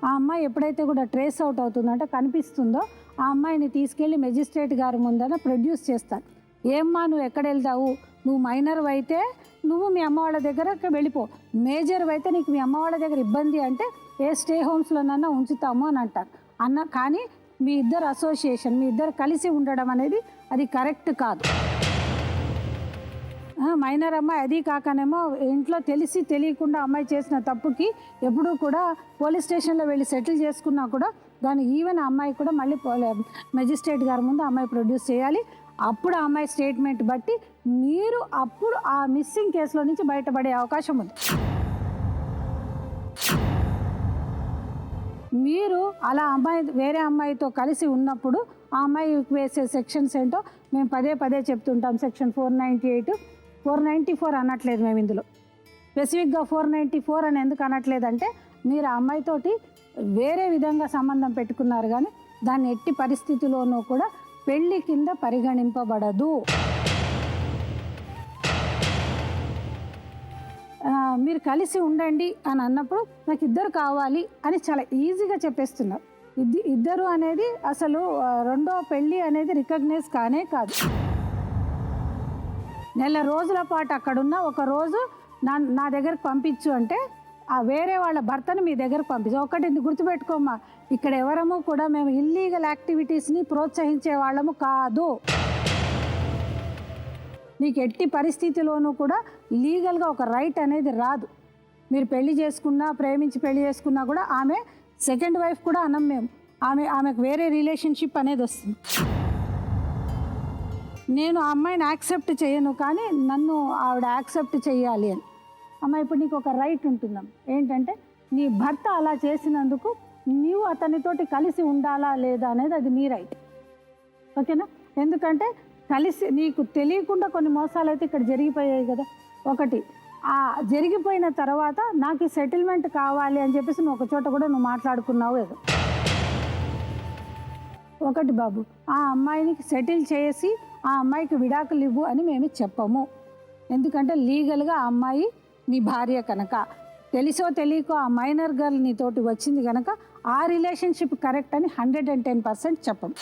ఆ అమ్మాయి ఎప్పుడైతే కూడా ట్రేస్ అవుట్ అవుతుందంటే కనిపిస్తుందో, ఆ అమ్మాయిని తీసుకెళ్ళి మెజిస్ట్రేట్ గారి ముందర ప్రొడ్యూస్ చేస్తారు. ఏమ్మా నువ్వు ఎక్కడ వెళ్తావు, నువ్వు మైనర్ అయితే నువ్వు మీ అమ్మ వాళ్ళ దగ్గరకు వెళ్ళిపో, మేజర్ అయితే నీకు మీ అమ్మ వాళ్ళ దగ్గర ఇబ్బంది అంటే ఏ స్టే హోమ్స్లోనన్నా ఉంచుతాము అని అంటారు. కానీ మీ ఇద్దరు అసోసియేషన్, మీ ఇద్దరు కలిసి ఉండడం అనేది అది కరెక్ట్ కాదు. మైనర్ అమ్మాయి, అది కాకనేమో ఇంట్లో తెలిసి తెలియకుండా అమ్మాయి చేసిన తప్పుకి ఎప్పుడూ కూడా పోలీస్ స్టేషన్లో వెళ్ళి సెటిల్ చేసుకున్నా కూడా దాని ఈవెన్ అమ్మాయి కూడా మళ్ళీ మెజిస్ట్రేట్ గారి ముందు అమ్మాయి ప్రొడ్యూస్ చేయాలి. అప్పుడు ఆ అమ్మాయి స్టేట్మెంట్ బట్టి మీరు అప్పుడు ఆ మిస్సింగ్ కేసులో నుంచి బయటపడే అవకాశం ఉంది. మీరు అలా వేరే అమ్మాయితో కలిసి ఉన్నప్పుడు ఆ అమ్మాయి వేసే సెక్షన్స్ ఏంటో మేము పదే చెప్తుంటాం. సెక్షన్ 498, 494 అనట్లేదు మేము ఇందులో, స్పెసిఫిక్గా 494 అని ఎందుకు అనట్లేదంటే, మీరు ఆ అమ్మాయితోటి వేరే విధంగా సంబంధం పెట్టుకున్నారు కానీ దాన్ని ఎట్టి పరిస్థితిలోనూ కూడా పెళ్లి కింద పరిగణింపబడదు. మీరు కలిసి ఉండండి అని అన్నప్పుడు నాకు ఇద్దరు కావాలి అని చాలా ఈజీగా చెప్పేస్తున్నారు. ఇద్దరు అనేది అసలు రెండో పెళ్ళి అనేది రికగ్నైజ్ కానే కాదు. నెల రోజుల పాటు అక్కడున్న ఒక రోజు నా దగ్గరకు పంపించు అంటే ఆ వేరే వాళ్ళ భర్తను మీ దగ్గరకు పంపించు. ఒకటి గుర్తుపెట్టుకోమ్మా, ఇక్కడ ఎవరము కూడా మేము ఇల్లీగల్ యాక్టివిటీస్ని ప్రోత్సహించే వాళ్ళము కాదు. నీకు ఎట్టి పరిస్థితిలోనూ కూడా లీగల్గా ఒక రైట్ అనేది రాదు. మీరు పెళ్లి చేసుకున్నా, ప్రేమించి పెళ్లి చేసుకున్నా కూడా ఆమె సెకండ్ వైఫ్ కూడా అనం మేము. ఆమెకు వేరే రిలేషన్షిప్ అనేది వస్తుంది. నేను ఆ అమ్మాయిని యాక్సెప్ట్ చేయను, కానీ నన్ను ఆవిడ యాక్సెప్ట్ చేయాలి అని. అమ్మ, ఇప్పుడు నీకు ఒక రైట్ ఉంటుందమ్మ, ఏంటంటే నీ భర్త అలా చేసినందుకు నీవు అతనితోటి కలిసి ఉండాలా లేదా అనేది అది నీ రైట్. ఓకేనా? ఎందుకంటే కలిసి నీకు తెలియకుండా కొన్ని మోసాలు అయితే ఇక్కడ జరిగిపోయాయి కదా. ఒకటి, ఆ జరిగిపోయిన తర్వాత నాకు ఈ సెటిల్మెంట్ కావాలి అని చెప్పేసి నువ్వు ఒక చోట కూడా నువ్వు మాట్లాడుకున్నావు ఏదో. ఒకటి బాబు, ఆ అమ్మాయిని సెటిల్ చేసి ఆ అమ్మాయికి విడాకులు ఇవ్వు అని మేము చెప్పము. ఎందుకంటే లీగల్గా ఆ అమ్మాయి నీ భార్య కనుక, తెలిసో తెలియకో ఆ మైనర్ గర్ల్ నీతోటి వచ్చింది కనుక ఆ రిలేషన్షిప్ కరెక్ట్ అని 110% చెప్పము.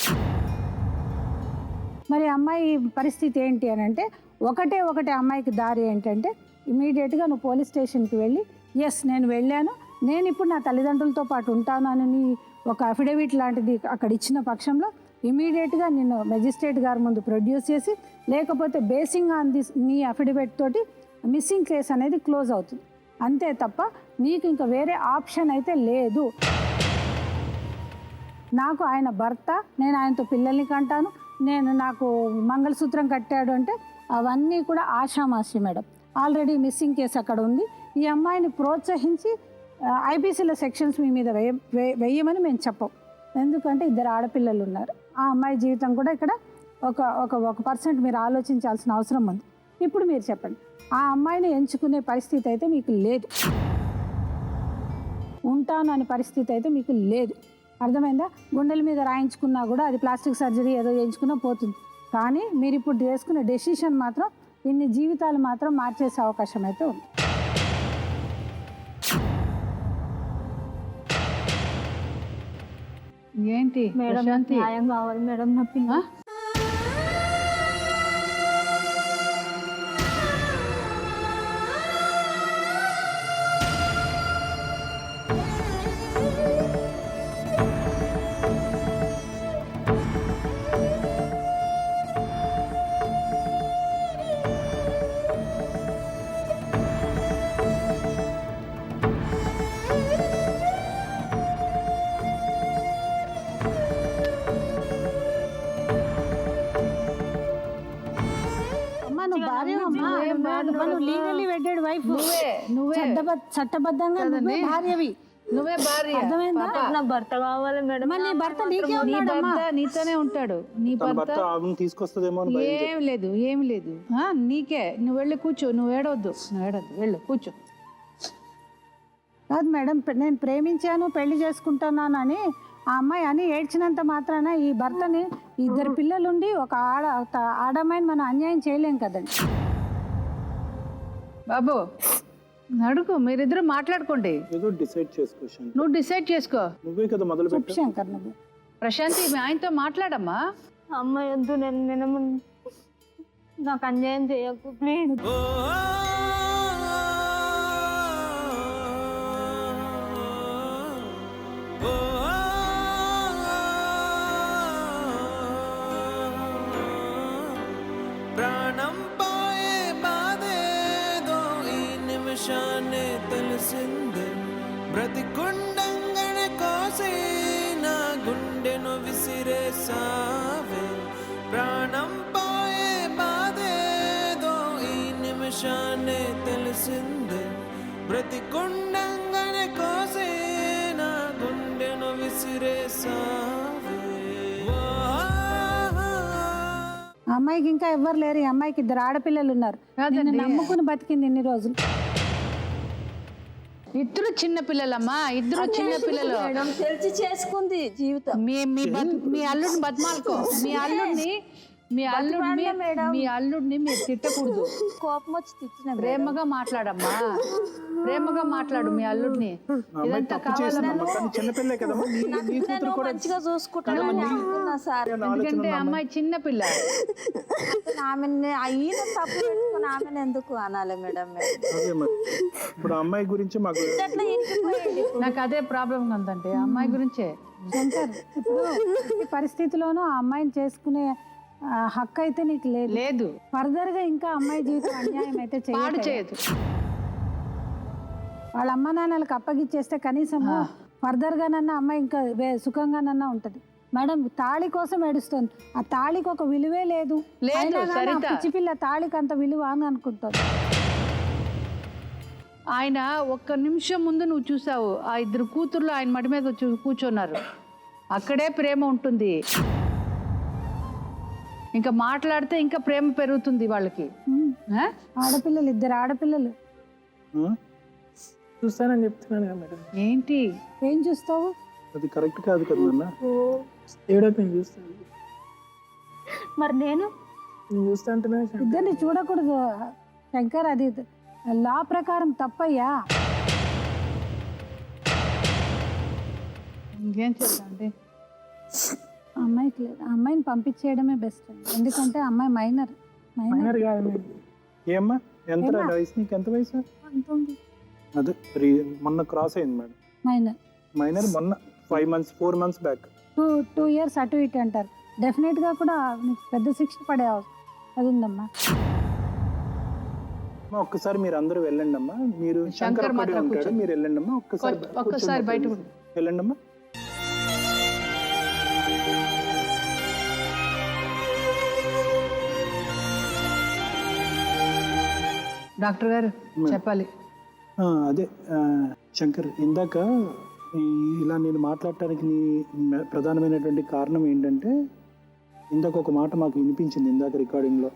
మరి అమ్మాయి పరిస్థితి ఏంటి అని అంటే, ఒకటే అమ్మాయికి దారి ఏంటంటే, ఇమీడియట్గా నువ్వు పోలీస్ స్టేషన్కి వెళ్ళి, ఎస్ నేను వెళ్ళాను, నేను ఇప్పుడు నా తల్లిదండ్రులతో పాటు ఉంటాను అని ఒక అఫిడవిట్ లాంటిది అక్కడ ఇచ్చిన పక్షంలో ఇమీడియట్గా నిన్ను మెజిస్ట్రేట్ గారి ముందు ప్రొడ్యూస్ చేసి, లేకపోతే బేసింగ్ ఆన్ దిస్ నీ అఫిడవిట్ తోటి మిస్సింగ్ కేసు అనేది క్లోజ్ అవుతుంది. అంతే తప్ప నీకు ఇంకా వేరే ఆప్షన్ అయితే లేదు. నాకు ఆయన భర్త, నేను ఆయనతో పిల్లల్ని కంటాను, నాకు మంగళసూత్రం కట్టాడు అంటే అవన్నీ కూడా ఆషామాషి మేడం. ఆల్రెడీ మిస్సింగ్ కేసు అక్కడ ఉంది. ఈ అమ్మాయిని ప్రోత్సహించి ఐపీసీల సెక్షన్స్ మీ మీద వేయమని మేము చెప్పం. ఎందుకంటే ఇద్దరు ఆడపిల్లలు ఉన్నారు. ఆ అమ్మాయి జీవితం కూడా ఇక్కడ ఒక % మీరు ఆలోచించాల్సిన అవసరం ఉంది. ఇప్పుడు మీరు చెప్పండి, ఆ అమ్మాయిని ఎంచుకునే పరిస్థితి అయితే మీకు లేదు, ఉంటాను అనే పరిస్థితి అయితే మీకు లేదు. అర్థమైందా? గుండెల మీద రాయించుకున్నా కూడా అది ప్లాస్టిక్ సర్జరీ ఏదో చేయించుకున్నా పోతుంది. కానీ మీరు ఇప్పుడు చేసుకునే డెసిషన్ మాత్రం ఇన్ని జీవితాలు మాత్రం మార్చేసే అవకాశం అయితే ఉంది. ఏంటి మేడం, న్యాయం కావాలి మేడం. నా పిల్ల లీగల్లీ వెడ్డెడ్ వైఫ్ నువ్వే చట్టబద్ధంగా నువ్వే భార్యవి. నువ్వే భార్య. అర్థమైందా? నా భర్త కావాలి మేడం. మరి నీ భర్త నీకే నీ ఉన్నాడమ్మా. భర్త నీతోనే ఉంటాడు. నీ తన భర్త భర్త ఆమెను తీసుకొస్తుందేమో అని భయం. ఏం లేదు నీకే. నువ్వు వెళ్ళి కూర్చో. నువ్వు ఏడవద్దు వెళ్ళు కూర్చో. కాదు మేడం, నేను ప్రేమించాను పెళ్లి చేసుకుంటున్నాను అని ఆ అమ్మాయి అని ఏడ్చినంత మాత్రాన ఈ భర్తని, ఇద్దరు పిల్లలుండి ఒక ఆడమ్మాయిని మనం అన్యాయం చేయలేం కదండి. బాబు అడుగు, మీరిద్దరు మాట్లాడుకోండి. ఏదో డిసైడ్ చేసుకో శంకర్. నువ్వు డిసైడ్ చేసుకో. నువ్వే కదా మొదలు పెట్టు. శంకర్ నువ్వు ప్రశాంతి మీ ఆయనతో మాట్లాడమ్మా. అమ్మాయి వద్దు, నేను నాకు అన్యాయం చేయకు ప్లీజ్. ప్రాణం పోయే బాధేదో ఈ నిమిషాన్ని తెలిసింది. బ్రతికుండంగనే కోసి నా గుండెను విసిరేసావే. ప్రాణం పోయే బాధేదో ఈ నిమిషాన్ని తెలిసింది. బ్రతికుండంగనే కోసి నా గుండెను విసిరేసావే. ఆ అమ్మాయికి ఇంకా ఎవ్వరు లేరు. ఈ అమ్మాయికి ఇద్దరు ఆడపిల్లలు ఉన్నారు. నిన్ను నమ్ముకుని బతికింది ఇన్ని రోజులు. ఇద్దరు చిన్న పిల్లలమ్మా, ఇద్దరు చిన్న పిల్లలు. తెలిసి చేసుకుంది జీవితం. మీ అల్లుడిని బతిమాలుకో. మీ అల్లుడిని మీరు తిట్టకూడదు. కోపం వచ్చి తిట్టిన ప్రేమగా మాట్లాడమ్మా, ప్రేమగా మాట్లాడు మీ అల్లుడిని. ఇదంతా చేసిందమ్మా, కానీ చిన్నపిల్లే కదమ్మా. నీ కూతురు కూడా మంచిగా చూసుకుంటాను సార్. ఎందుకంటే అమ్మాయి చిన్న పిల్ల. ఆమె అయిన తప్పు పెట్టుకుని ఆమెను ఎందుకు అనాలి మేడం? అదే మరి ఇప్పుడు ఆ అమ్మాయి గురించి మాకు అట్లా ఇరికిపోయింది. నాకు అదే ప్రాబ్లం ఉందంటే అమ్మాయి గురించే. శంకర్, ఇప్పుడు ఈ పరిస్థితిలోనూ ఆ అమ్మాయిని చేసుకునే హక్కు అయితే నీకు లేదు. ఫర్దర్ గా ఇంకా అమ్మాయి జీవితం అన్యాయం అయితే చేయదు. వాళ్ళ అమ్మ నాన్నలకు అప్పగిచ్చేస్తే కనీసం ఫర్దర్ గానన్నా అమ్మాయి ఇంకా సుఖంగానన్నా ఉంటది. మేడం తాళి కోసం ఏడుస్తుంది. ఆ తాళికి ఒక విలువే లేదు. పిచ్చిపిల్ల తాళికి అంత విలువ అని అనుకుంటుంది. ఆయన ఒక్క నిమిషం ముందు నువ్వు చూసావు, ఆ ఇద్దరు కూతుర్లు ఆయన మడి మీద కూర్చున్నారు. అక్కడే ప్రేమ ఉంటుంది. ఇంకా మాట్లాడితే ఇంకా ప్రేమ పెరుగుతుంది వాళ్ళకి. ఆడపిల్లలు, ఇద్దరు ఆడపిల్లలు. చూస్తానని చెప్తున్నాను కదా మేడం. ఏంటి ఏం చూస్తావు? అది కరెక్ట్ కాదు కదా నాన్న. ఏడో నేను చూస్తాను. మరి నేను చూస్తా అంటున్నా. ఇద్దరిని చూడకూడదు శంకర్, అది లా ప్రకారం తప్పయ్యా. ఇంకేం చేద్దామండి? అమ్మాయికి లేదు, అమ్మాయిని పంపించేయడమే బెస్ట్. ఎందుకంటే అమ్మాయి మైనర్. మైనర్ కాదు. ఏమ్మా ఎంత వయసు నీకు? ఎంత వయసు? అదే మొన్న క్రాస్ అయింది మేడం. మైనర్ మొన్న 5 months 4 months బ్యాక్. 2 years అటు ఇటు అంటారు. డెఫినెట్ గా కూడా నీకు పెద్ద శిక్ష పడే అది ఉందమ్మా. ఒక్కసారి మీరు అందరూ వెళ్ళండి అమ్మా. మీరు శంకర్ ఉంటాడు, మీరు వెళ్ళండి అమ్మా. ఒక్కసారి బయట వెళ్ళండి అమ్మా. డాక్టర్ గారు చెప్పాలి. అదే శంకర్, ఇందాక ఇలా నేను మాట్లాడటానికి ప్రధానమైనటువంటి కారణం ఏంటంటే, ఇందాక ఒక మాట మాకు వినిపించింది ఇందాక రికార్డింగ్లో.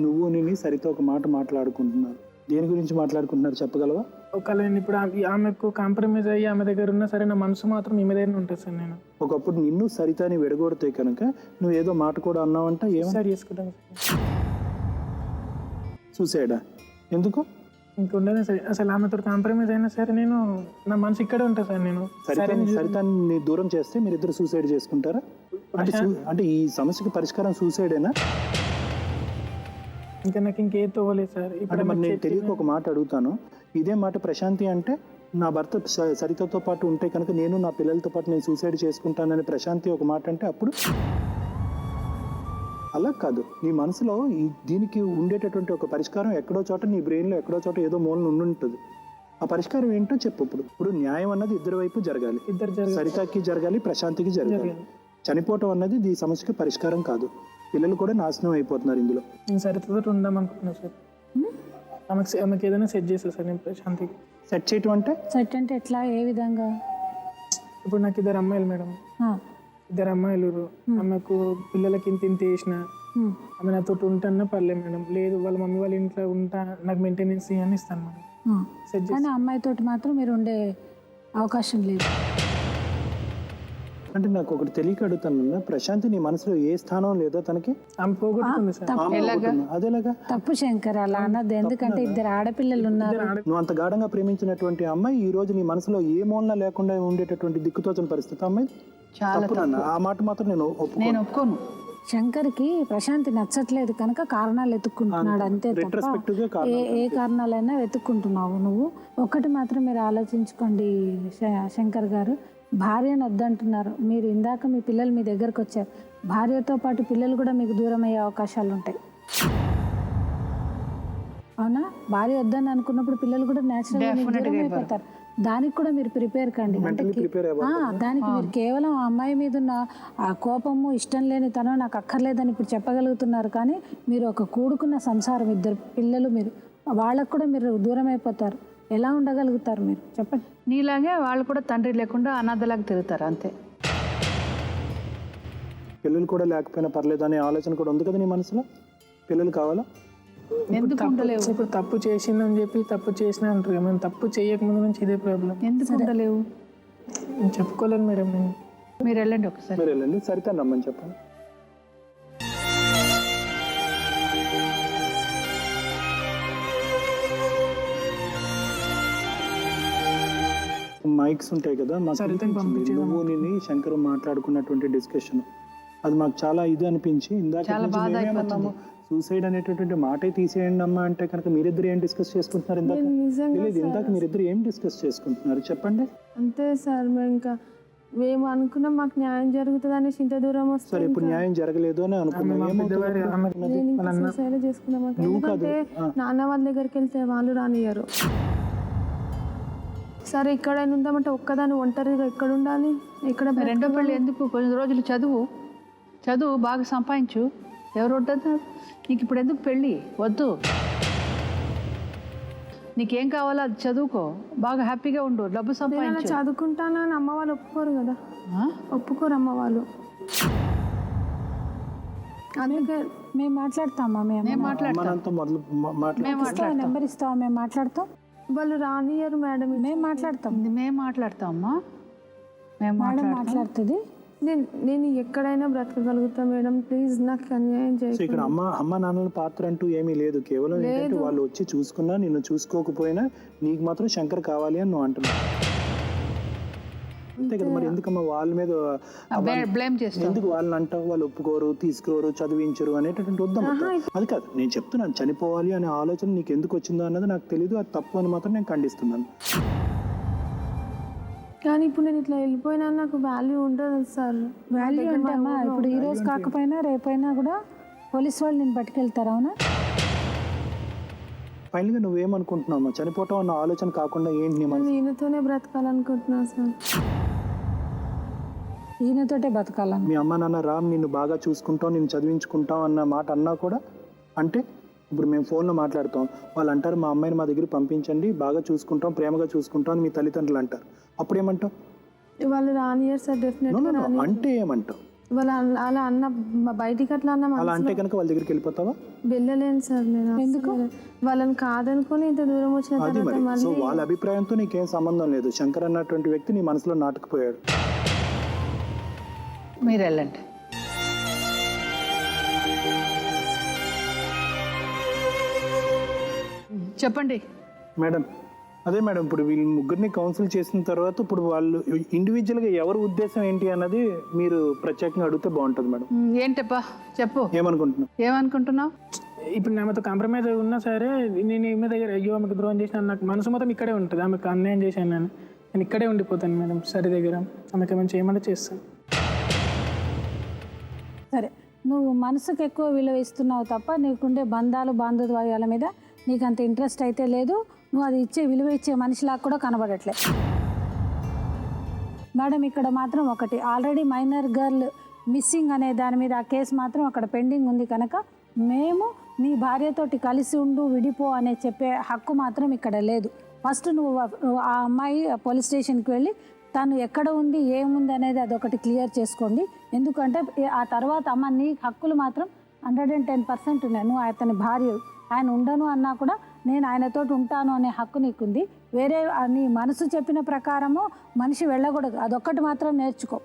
నువ్వు నేను సరితో ఒక మాట మాట్లాడుకుంటున్నారు. దేని గురించి మాట్లాడుకుంటున్నారు చెప్పగలవా? ఒకవేళ నేను ఇప్పుడు ఆమెకు కాంప్రమైజ్ అయ్యి ఆమె దగ్గర ఉన్నా సరే, నా మనసు మాత్రం ఈమె దగ్గర ఉంటుంది సార్. నేను ఒకప్పుడు నిన్ను సరితాని విడగొడితే కనుక నువ్వు ఏదో మాట కూడా అన్నావంట. ఏమో చేసుకుంటాను. సూసైడా? ఎందుకు? ఇంకుండేది సరే. అసలు ఆమెతో కాంప్రమైజ్ అయినా సరే నేను నా మనసు ఇక్కడే ఉంటా సార్. నేను సరితాన్ని దూరం చేస్తే మీరిద్దరు సూసైడ్ చేసుకుంటారా? అంటే ఈ సమస్యకి పరిష్కారం సూసైడేనా? ఇంకా నాకు ఇంకేం తోవలేదు సార్. ఇప్పుడు మరి నేను తెలియక ఒక మాట అడుగుతాను. ఇదే మాట ప్రశాంతి అంటే, నా భర్త సరితతో పాటు ఉంటే కనుక నేను నా పిల్లలతో పాటు నేను సూసైడ్ చేసుకుంటానని ప్రశాంతి ఒక మాట అంటే, అప్పుడు అలా కాదు. నీ మనసులో దీనికి ఉండేటటువంటి ఒక పరిష్కారం ఎక్కడో చోట, నీ బ్రెయిన్లో ఎక్కడో చోట ఏదో మూలన ఉండుంటుంది. ఆ పరిష్కారం ఏంటో చెప్పు. ఇప్పుడు న్యాయం అన్నది ఇద్దరి వైపు జరగాలి. సరితకి జరగాలి, ప్రశాంతికి జరగాలి. చనిపోవటం అన్నది ఈ సమస్యకి పరిష్కారం కాదు. పిల్లలు కూడా నాశనం అయిపోతున్నారు ఇందులో. నేను సరితతో ఉందాం అనుకుంటున్నా సార్. ఆమెకి ఏదైనా సెట్ చేస్తాను సార్ నేను ప్రశాంతికి. సెట్ చేయటం అంటే సెట్ అంటే ఎట్లా, ఏ విధంగా? ఇప్పుడు నాకు 2 అమ్మాయిలు మేడం, ఆ, 2 అమ్మాయిలు. ఆమెకు పిల్లలకి ఇంత వేసిన ఆమె నాతో ఉంటానా పర్లేదు మేడం. లేదు వాళ్ళ మమ్మీ వాళ్ళ ఇంట్లో ఉంటా, నాకు మెయింటెనెన్స్ అని ఇస్తాను మేడం. ఆ. సెట్ కానీ అమ్మాయితోటి మాత్రం మీరు ఉండే అవకాశం లేదు. అంటే నాకు ఒకటి తెలియక అడుగుతాను, ప్రశాంతి నీ మనసులో ఏ స్థానం లేదా తనకి? ఆమె పోగొట్టుకుంది సార్. అదేలాగా తప్పు శంకర్, అలా అన్నది. ఎందుకంటే 2 ఆడపిల్లలు ఉన్నారు. నువ్వు అంత గాఢంగా ప్రేమించినటువంటి అమ్మాయి ఈ రోజు నీ మనసులో ఏ మూలన లేకుండా ఉండేటటువంటి దిక్కుతోచని పరిస్థితి అమ్మాయి. చాలా తప్పు నాన్న, ఆ మాట మాత్రం నేను ఒప్పుకోను. శంకర్కి ప్రశాంతి నచ్చట్లేదు కనుక కారణాలు వెతుక్కుంటున్నాడు అంతే తప్ప రెట్రోస్పెక్టివ్ గా ఏ కారణాలైనా వెతుక్కుంటున్నావు నువ్వు. ఒక్కటి మాత్రం మీరు ఆలోచించుకోండి శంకర్ గారు, భార్యను వద్దంటున్నారు మీరు. ఇందాక మీ పిల్లలు మీ దగ్గరకు వచ్చారు, భార్యతో పాటు పిల్లలు కూడా మీకు దూరం అయ్యే అవకాశాలు ఉంటాయి. అవునా? భార్య వద్దని అనుకున్నప్పుడు పిల్లలు కూడా న్యాచురల్గా దూరం అయిపోతారు. దానికి కూడా మీరు ప్రిపేర్ కండి. దానికి మీరు కేవలం ఆ అమ్మాయి మీద ఉన్న ఆ కోపము, ఇష్టం లేని తనం నాకు అక్కర్లేదని ఇప్పుడు చెప్పగలుగుతున్నారు. కానీ మీరు ఒక కూడుకున్న సంసారం, 2 పిల్లలు, మీరు వాళ్ళకు కూడా మీరు దూరం అయిపోతారు. ఎలా ఉండగలుగుతారు మీరు చెప్పండి? నీలాగే వాళ్ళు కూడా తండ్రి లేకుండా అనాథలాగా తిరుగుతారు అంతే. పిల్లలు కూడా లేకపోయినా పర్లేదు అనే ఆలోచన కూడా ఉంది కదా నీ మనసులో. పిల్లలు కావాలా? ఎందుకు ఉండలేవు? ఇప్పుడు తప్పు చేసిందని చెప్పి తప్పు చేసిన అంటారు. మేము తప్పు చేయకముందు నుంచి ఇదే ప్రాబ్లం. ఎందుకు ఉండలేవు? నేను చెప్పుకోలేను మేడం. నేను మీరు వెళ్ళండి ఒకసారి. మీరు వెళ్ళండి, సరితాను రమ్మని చెప్పండి. మైక్స్ ఉంటాయి కదా, నువ్వు నేను శంకర్ మాట్లాడుకున్నటువంటి డిస్కషన్ అది మాకు చాలా ఇది అనిపించి ఇందాక సూసైడ్ అనేటటువంటి మాటే తీసేయండి అమ్మా అంటే కనుక మీరిద్దరు ఏం డిస్కస్ చేసుకుంటున్నారు? ఇందాక మీరిద్దరు ఏం డిస్కస్ చేసుకుంటున్నారు చెప్పండి. అంతే సార్, ఇంకా మేము అనుకున్నాం మాకు న్యాయం జరుగుతుంది అనేసి ఇంత దూరం వస్తుంది. సరే ఇప్పుడు న్యాయం జరగలేదు అని అనుకున్నాం, చేసుకున్నాం. ఎందుకంటే నాన్న వాళ్ళ దగ్గరికి వెళ్తే వాళ్ళు రానియ్యరు. సరే ఇక్కడైనా ఉందామంటే ఒక్కదాన్ని ఒంటరిగా ఎక్కడ ఉండాలి? ఇక్కడ రెండో పెళ్ళి ఎందుకు? కొన్ని రోజులు చదువు బాగా సంపాదించు. ఎవరు వద్దు నీకు ఇప్పుడు? ఎందుకు పెళ్ళి? వద్దు. నీకేం కావాలో అది చదువుకో, బాగా హ్యాపీగా ఉండు, డబ్బు సంపాదించు. చదువుకుంటాను అని అమ్మ వాళ్ళు ఒప్పుకోరు కదా. ఒప్పుకోరు అమ్మ వాళ్ళు. అందుకే మేము మాట్లాడతామా? మేము మాట్లాడతాం. నెంబర్ ఇస్తావా? మేము మాట్లాడతాం. వాళ్ళు రానియరు మేడం. మేము మాట్లాడతాం. మేము మాట్లాడతామమ్మా. మేము మాట్లాడుతుంది. నేను ఎక్కడైనా బ్రతకగలుగుతా మేడం, ప్లీజ్ నాకు అన్యాయం చేయండి. ఇక్కడ అమ్మ నాన్నల పాత్ర అంటూ ఏమీ లేదు. కేవలం ఏంటంటే వాళ్ళు వచ్చి చూసుకున్నా నిన్ను చూసుకోకపోయినా నీకు మాత్రం శంకర్ కావాలి అని నువ్వు అంటున్నావు అంతే కదా. మరి ఎందుకమ్మా వాళ్ళ మీద బ్లేమ్ చేస్తావు? ఎందుకు వాళ్ళని అంటావు? వాళ్ళు ఒప్పుకోరు, తీసుకోరు, చదివించరు అనేటటువంటి వద్దమ్మా. అది కాదు నేను చెప్తున్నాను, చనిపోవాలి అనే ఆలోచన నీకు ఎందుకు వచ్చిందో అన్నది నాకు తెలియదు. అది తప్పు అని మాత్రం నేను ఖండిస్తున్నాను. కానీ ఇప్పుడు నేను ఇట్లా వెళ్ళిపోయినా నాకు వాల్యూ ఉండదు సార్. వాల్యూ అంటే అమ్మా, ఇప్పుడు ఈ రోజు కాకపోయినా రేపైనా కూడా పోలీస్ వాళ్ళు నేను పట్టుకెళ్తారు. అవునా? ఫైనల్గా నువ్వేమనుకుంటున్నావు? చనిపోవటం అన్న ఆలోచన కాకుండా ఏంటి నీ మనసు? ఈయనతోనే బ్రతకాలనుకుంటున్నా సార్. ఈయనతోటే బతకాలని. మీ అమ్మ నాన్న రామ్ నిన్ను బాగా చూసుకుంటాం, నిన్ను చదివించుకుంటాం అన్న మాట అన్నా కూడా అంటే ఇప్పుడు మేము ఫోన్లో మాట్లాడతాం, వాళ్ళు అంటారు మా అమ్మాయిని మా దగ్గర పంపించండి, బాగా చూసుకుంటాం, ప్రేమగా చూసుకుంటాం అని మీ తల్లిదండ్రులు అంటారు. అప్పుడు ఏమంటావు? వాళ్ళు రానియర్ సార్ డెఫినెట్గా. అంటే ఏమంటావు? వాళ్ళు అలా అన్న బయటికి అట్లా అన్న అలా అంటే కనుక వాళ్ళ దగ్గరికి వెళ్ళిపోతావా? వెళ్ళలేను సార్ నేను. ఎందుకు? వాళ్ళని కాదనుకొని ఇంత దూరం వచ్చిన తర్వాత సో వాళ్ళ అభిప్రాయంతో నీకేం సంబంధం లేదు. శంకర్ అన్నటువంటి వ్యక్తి నీ మనసులో నాటుకుపోయాడు. మీరు వెళ్ళండి. చెప్పండి మేడం. అదే మేడం, ఇప్పుడు వీళ్ళు ముగ్గురిని కౌన్సిల్ చేసిన తర్వాత ఇప్పుడు వాళ్ళు ఇండివిజువల్గా ఎవరి ఉద్దేశం ఏంటి అన్నది మీరు ప్రత్యేకంగా అడిగితే బాగుంటుంది మేడం. ఏంటప్పా చెప్పు, ఏమనుకుంటున్నావు? ఇప్పుడు ఆమెతో కాంప్రమైజ్ ఉన్నా సరే నేను ఈమె దగ్గర అయ్యో ఆమెకు ద్రోహం చేసినాను, నాకు మనసు మొత్తం ఇక్కడే ఉంటుంది. ఆమెకు అన్యాయం చేశాను నేను ఇక్కడే ఉండిపోతాను మేడం. సరే దగ్గర ఆమెకు ఏమైనా చేయమని చేస్తాను. సరే, నువ్వు మనసుకు ఎక్కువ విలువ ఇస్తున్నావు తప్ప నీకుండే బంధాలు బాంధవ్యాల మీద నీకు అంత ఇంట్రెస్ట్ అయితే లేదు. నువ్వు అది విలువ ఇచ్చే మనిషిలాగా కూడా కనబడట్లే మేడం. ఇక్కడ మాత్రం ఒకటి, ఆల్రెడీ మైనర్ గర్ల్ మిస్సింగ్ అనే దాని మీద ఆ కేసు మాత్రం అక్కడ పెండింగ్ ఉంది కనుక మేము నీ భార్యతోటి కలిసి ఉండు విడిపో అనే చెప్పే హక్కు మాత్రం ఇక్కడ లేదు. ఫస్ట్ నువ్వు ఆ అమ్మాయి పోలీస్ స్టేషన్కి వెళ్ళి తను ఎక్కడ ఉంది ఏముంది అనేది అదొకటి క్లియర్ చేసుకోండి. ఎందుకంటే ఆ తర్వాత అమ్మ నీ హక్కులు మాత్రం 110% ఉన్నాయి. నువ్వు అతని భార్య, ఆయన ఉండను అన్నా కూడా నేను ఆయనతో ఉంటాను అనే హక్కు నీకుంది. వేరే నీ మనసు చెప్పిన ప్రకారము మనిషి వెళ్ళకూడదు, అదొక్కటి మాత్రం నేర్చుకో.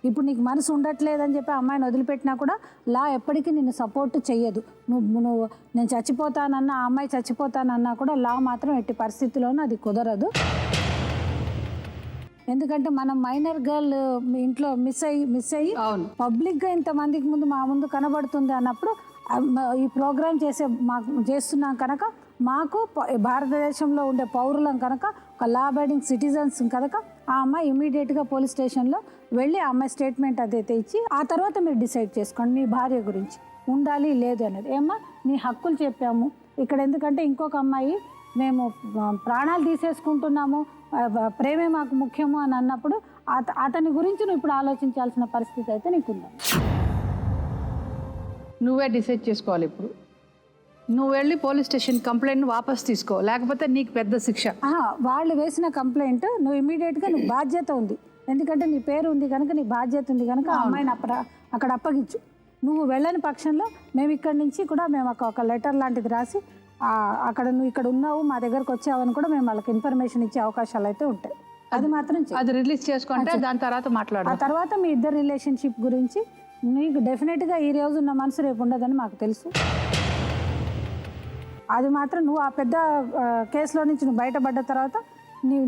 ఇప్పుడు నీకు మనసు ఉండట్లేదని చెప్పి అమ్మాయిని వదిలిపెట్టినా కూడా లా ఎప్పటికీ నిన్ను సపోర్ట్ చెయ్యదు. నువ్వు నేను చచ్చిపోతానన్నా, ఆ అమ్మాయి చచ్చిపోతానన్నా కూడా లా మాత్రం ఎట్టి పరిస్థితుల్లోనూ అది కుదరదు. ఎందుకంటే మనం మైనర్ గర్ల్ మీ ఇంట్లో మిస్ అయ్యి పబ్లిక్గా ఇంతమందికి ముందు మా ముందు కనబడుతుంది అన్నప్పుడు ఈ ప్రోగ్రామ్ చేస్తున్నాం కనుక మాకు భారతదేశంలో ఉండే పౌరులం కనుక ఒక లా అబైడింగ్ సిటిజన్స్ కనుక ఆ అమ్మాయి ఇమీడియట్గా పోలీస్ స్టేషన్లో వెళ్ళి ఆ అమ్మాయి స్టేట్మెంట్ అదైతే ఇచ్చి ఆ తర్వాత మీరు డిసైడ్ చేసుకోండి మీ భార్య గురించి ఉండాలి లేదు అనేది. ఏమ్మా నీ హక్కులు చెప్పాము ఇక్కడ, ఎందుకంటే ఇంకొక అమ్మాయి మేము ప్రాణాలు తీసేసుకుంటున్నాము, ప్రేమే మాకు ముఖ్యము అని అన్నప్పుడు అతని గురించి నువ్వు ఇప్పుడు ఆలోచించాల్సిన పరిస్థితి అయితే నీకుందా. నువ్వే డిసైడ్ చేసుకోవాలి. ఇప్పుడు నువ్వు వెళ్ళి పోలీస్ స్టేషన్ కంప్లైంట్ వాపస్ తీసుకో, లేకపోతే నీకు పెద్ద శిక్ష. వాళ్ళు వేసిన కంప్లైంట్ నువ్వు ఇమీడియట్గా నువ్వు బాధ్యత ఉంది, ఎందుకంటే నీ పేరు ఉంది కనుక నీ బాధ్యత ఉంది కనుక ఆ అమ్మాయిని అక్కడ అప్పగించు. నువ్వు వెళ్ళని పక్షంలో మేము ఇక్కడి నుంచి కూడా మేము ఒక లెటర్ లాంటిది రాసి అక్కడ నువ్వు ఇక్కడ ఉన్నావు మా దగ్గరకు వచ్చావని కూడా మేము వాళ్ళకి ఇన్ఫర్మేషన్ ఇచ్చే అవకాశాలు అయితే ఉంటాయి. అది మాత్రం అది రిలీజ్ చేసుకుంటే దాని తర్వాత మాట్లాడు. ఆ తర్వాత మీ ఇద్దరు రిలేషన్షిప్ గురించి నీకు డెఫినెట్గా ఈ రోజు ఉన్న మనసు రేపు ఉండదని మాకు తెలుసు. అది మాత్రం నువ్వు ఆ పెద్ద కేసులో నుంచి నువ్వు బయటపడ్డ తర్వాత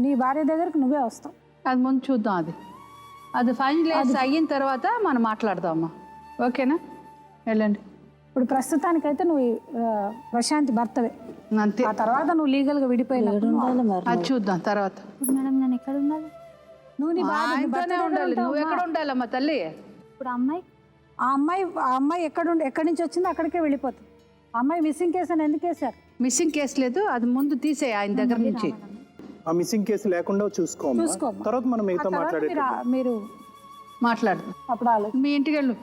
నీ భార్య దగ్గరకు నువ్వే వస్తావు. అది ముందు చూద్దాం, అది ఫైనలైజ్ అయిన తర్వాత మనం మాట్లాడదామమ్మా. ఓకేనా? వెళ్ళండి. ఇప్పుడు ప్రస్తుతానికైతే నువ్వు ప్రశాంతి భర్తవే, అంతే. ఆ తర్వాత నువ్వు లీగల్గా విడిపోయినా అది చూద్దాం తర్వాత. మేడం నేను ఎక్కడ ఉండాలి? నువ్వు నీ ఆయనతోనే ఉండాలి. నువ్వు ఎక్కడ ఉండాలమ్మా తల్లి? ఇప్పుడు అమ్మాయి ఆ అమ్మాయి ఎక్కడి నుంచి వచ్చిందో అక్కడికే వెళ్ళిపోతుంది. ఆ అమ్మాయి మిస్సింగ్ కేసు అని ఎందుకు వేశారు? మిస్సింగ్ కేసు లేదు, అది ముందు తీసే ఆయన దగ్గర నుంచి. ఆ మిస్సింగ్ కేసు లేకుండా చూసుకోమా, తర్వాత మనం మీతో మాట్లాడే మీరు మాట్లాడు. అప్పుడు మీ ఇంటికి వెళ్ళు.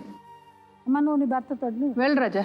అమ్మ నువ్వు నీ భర్తతో వెళ్ళు రాజా.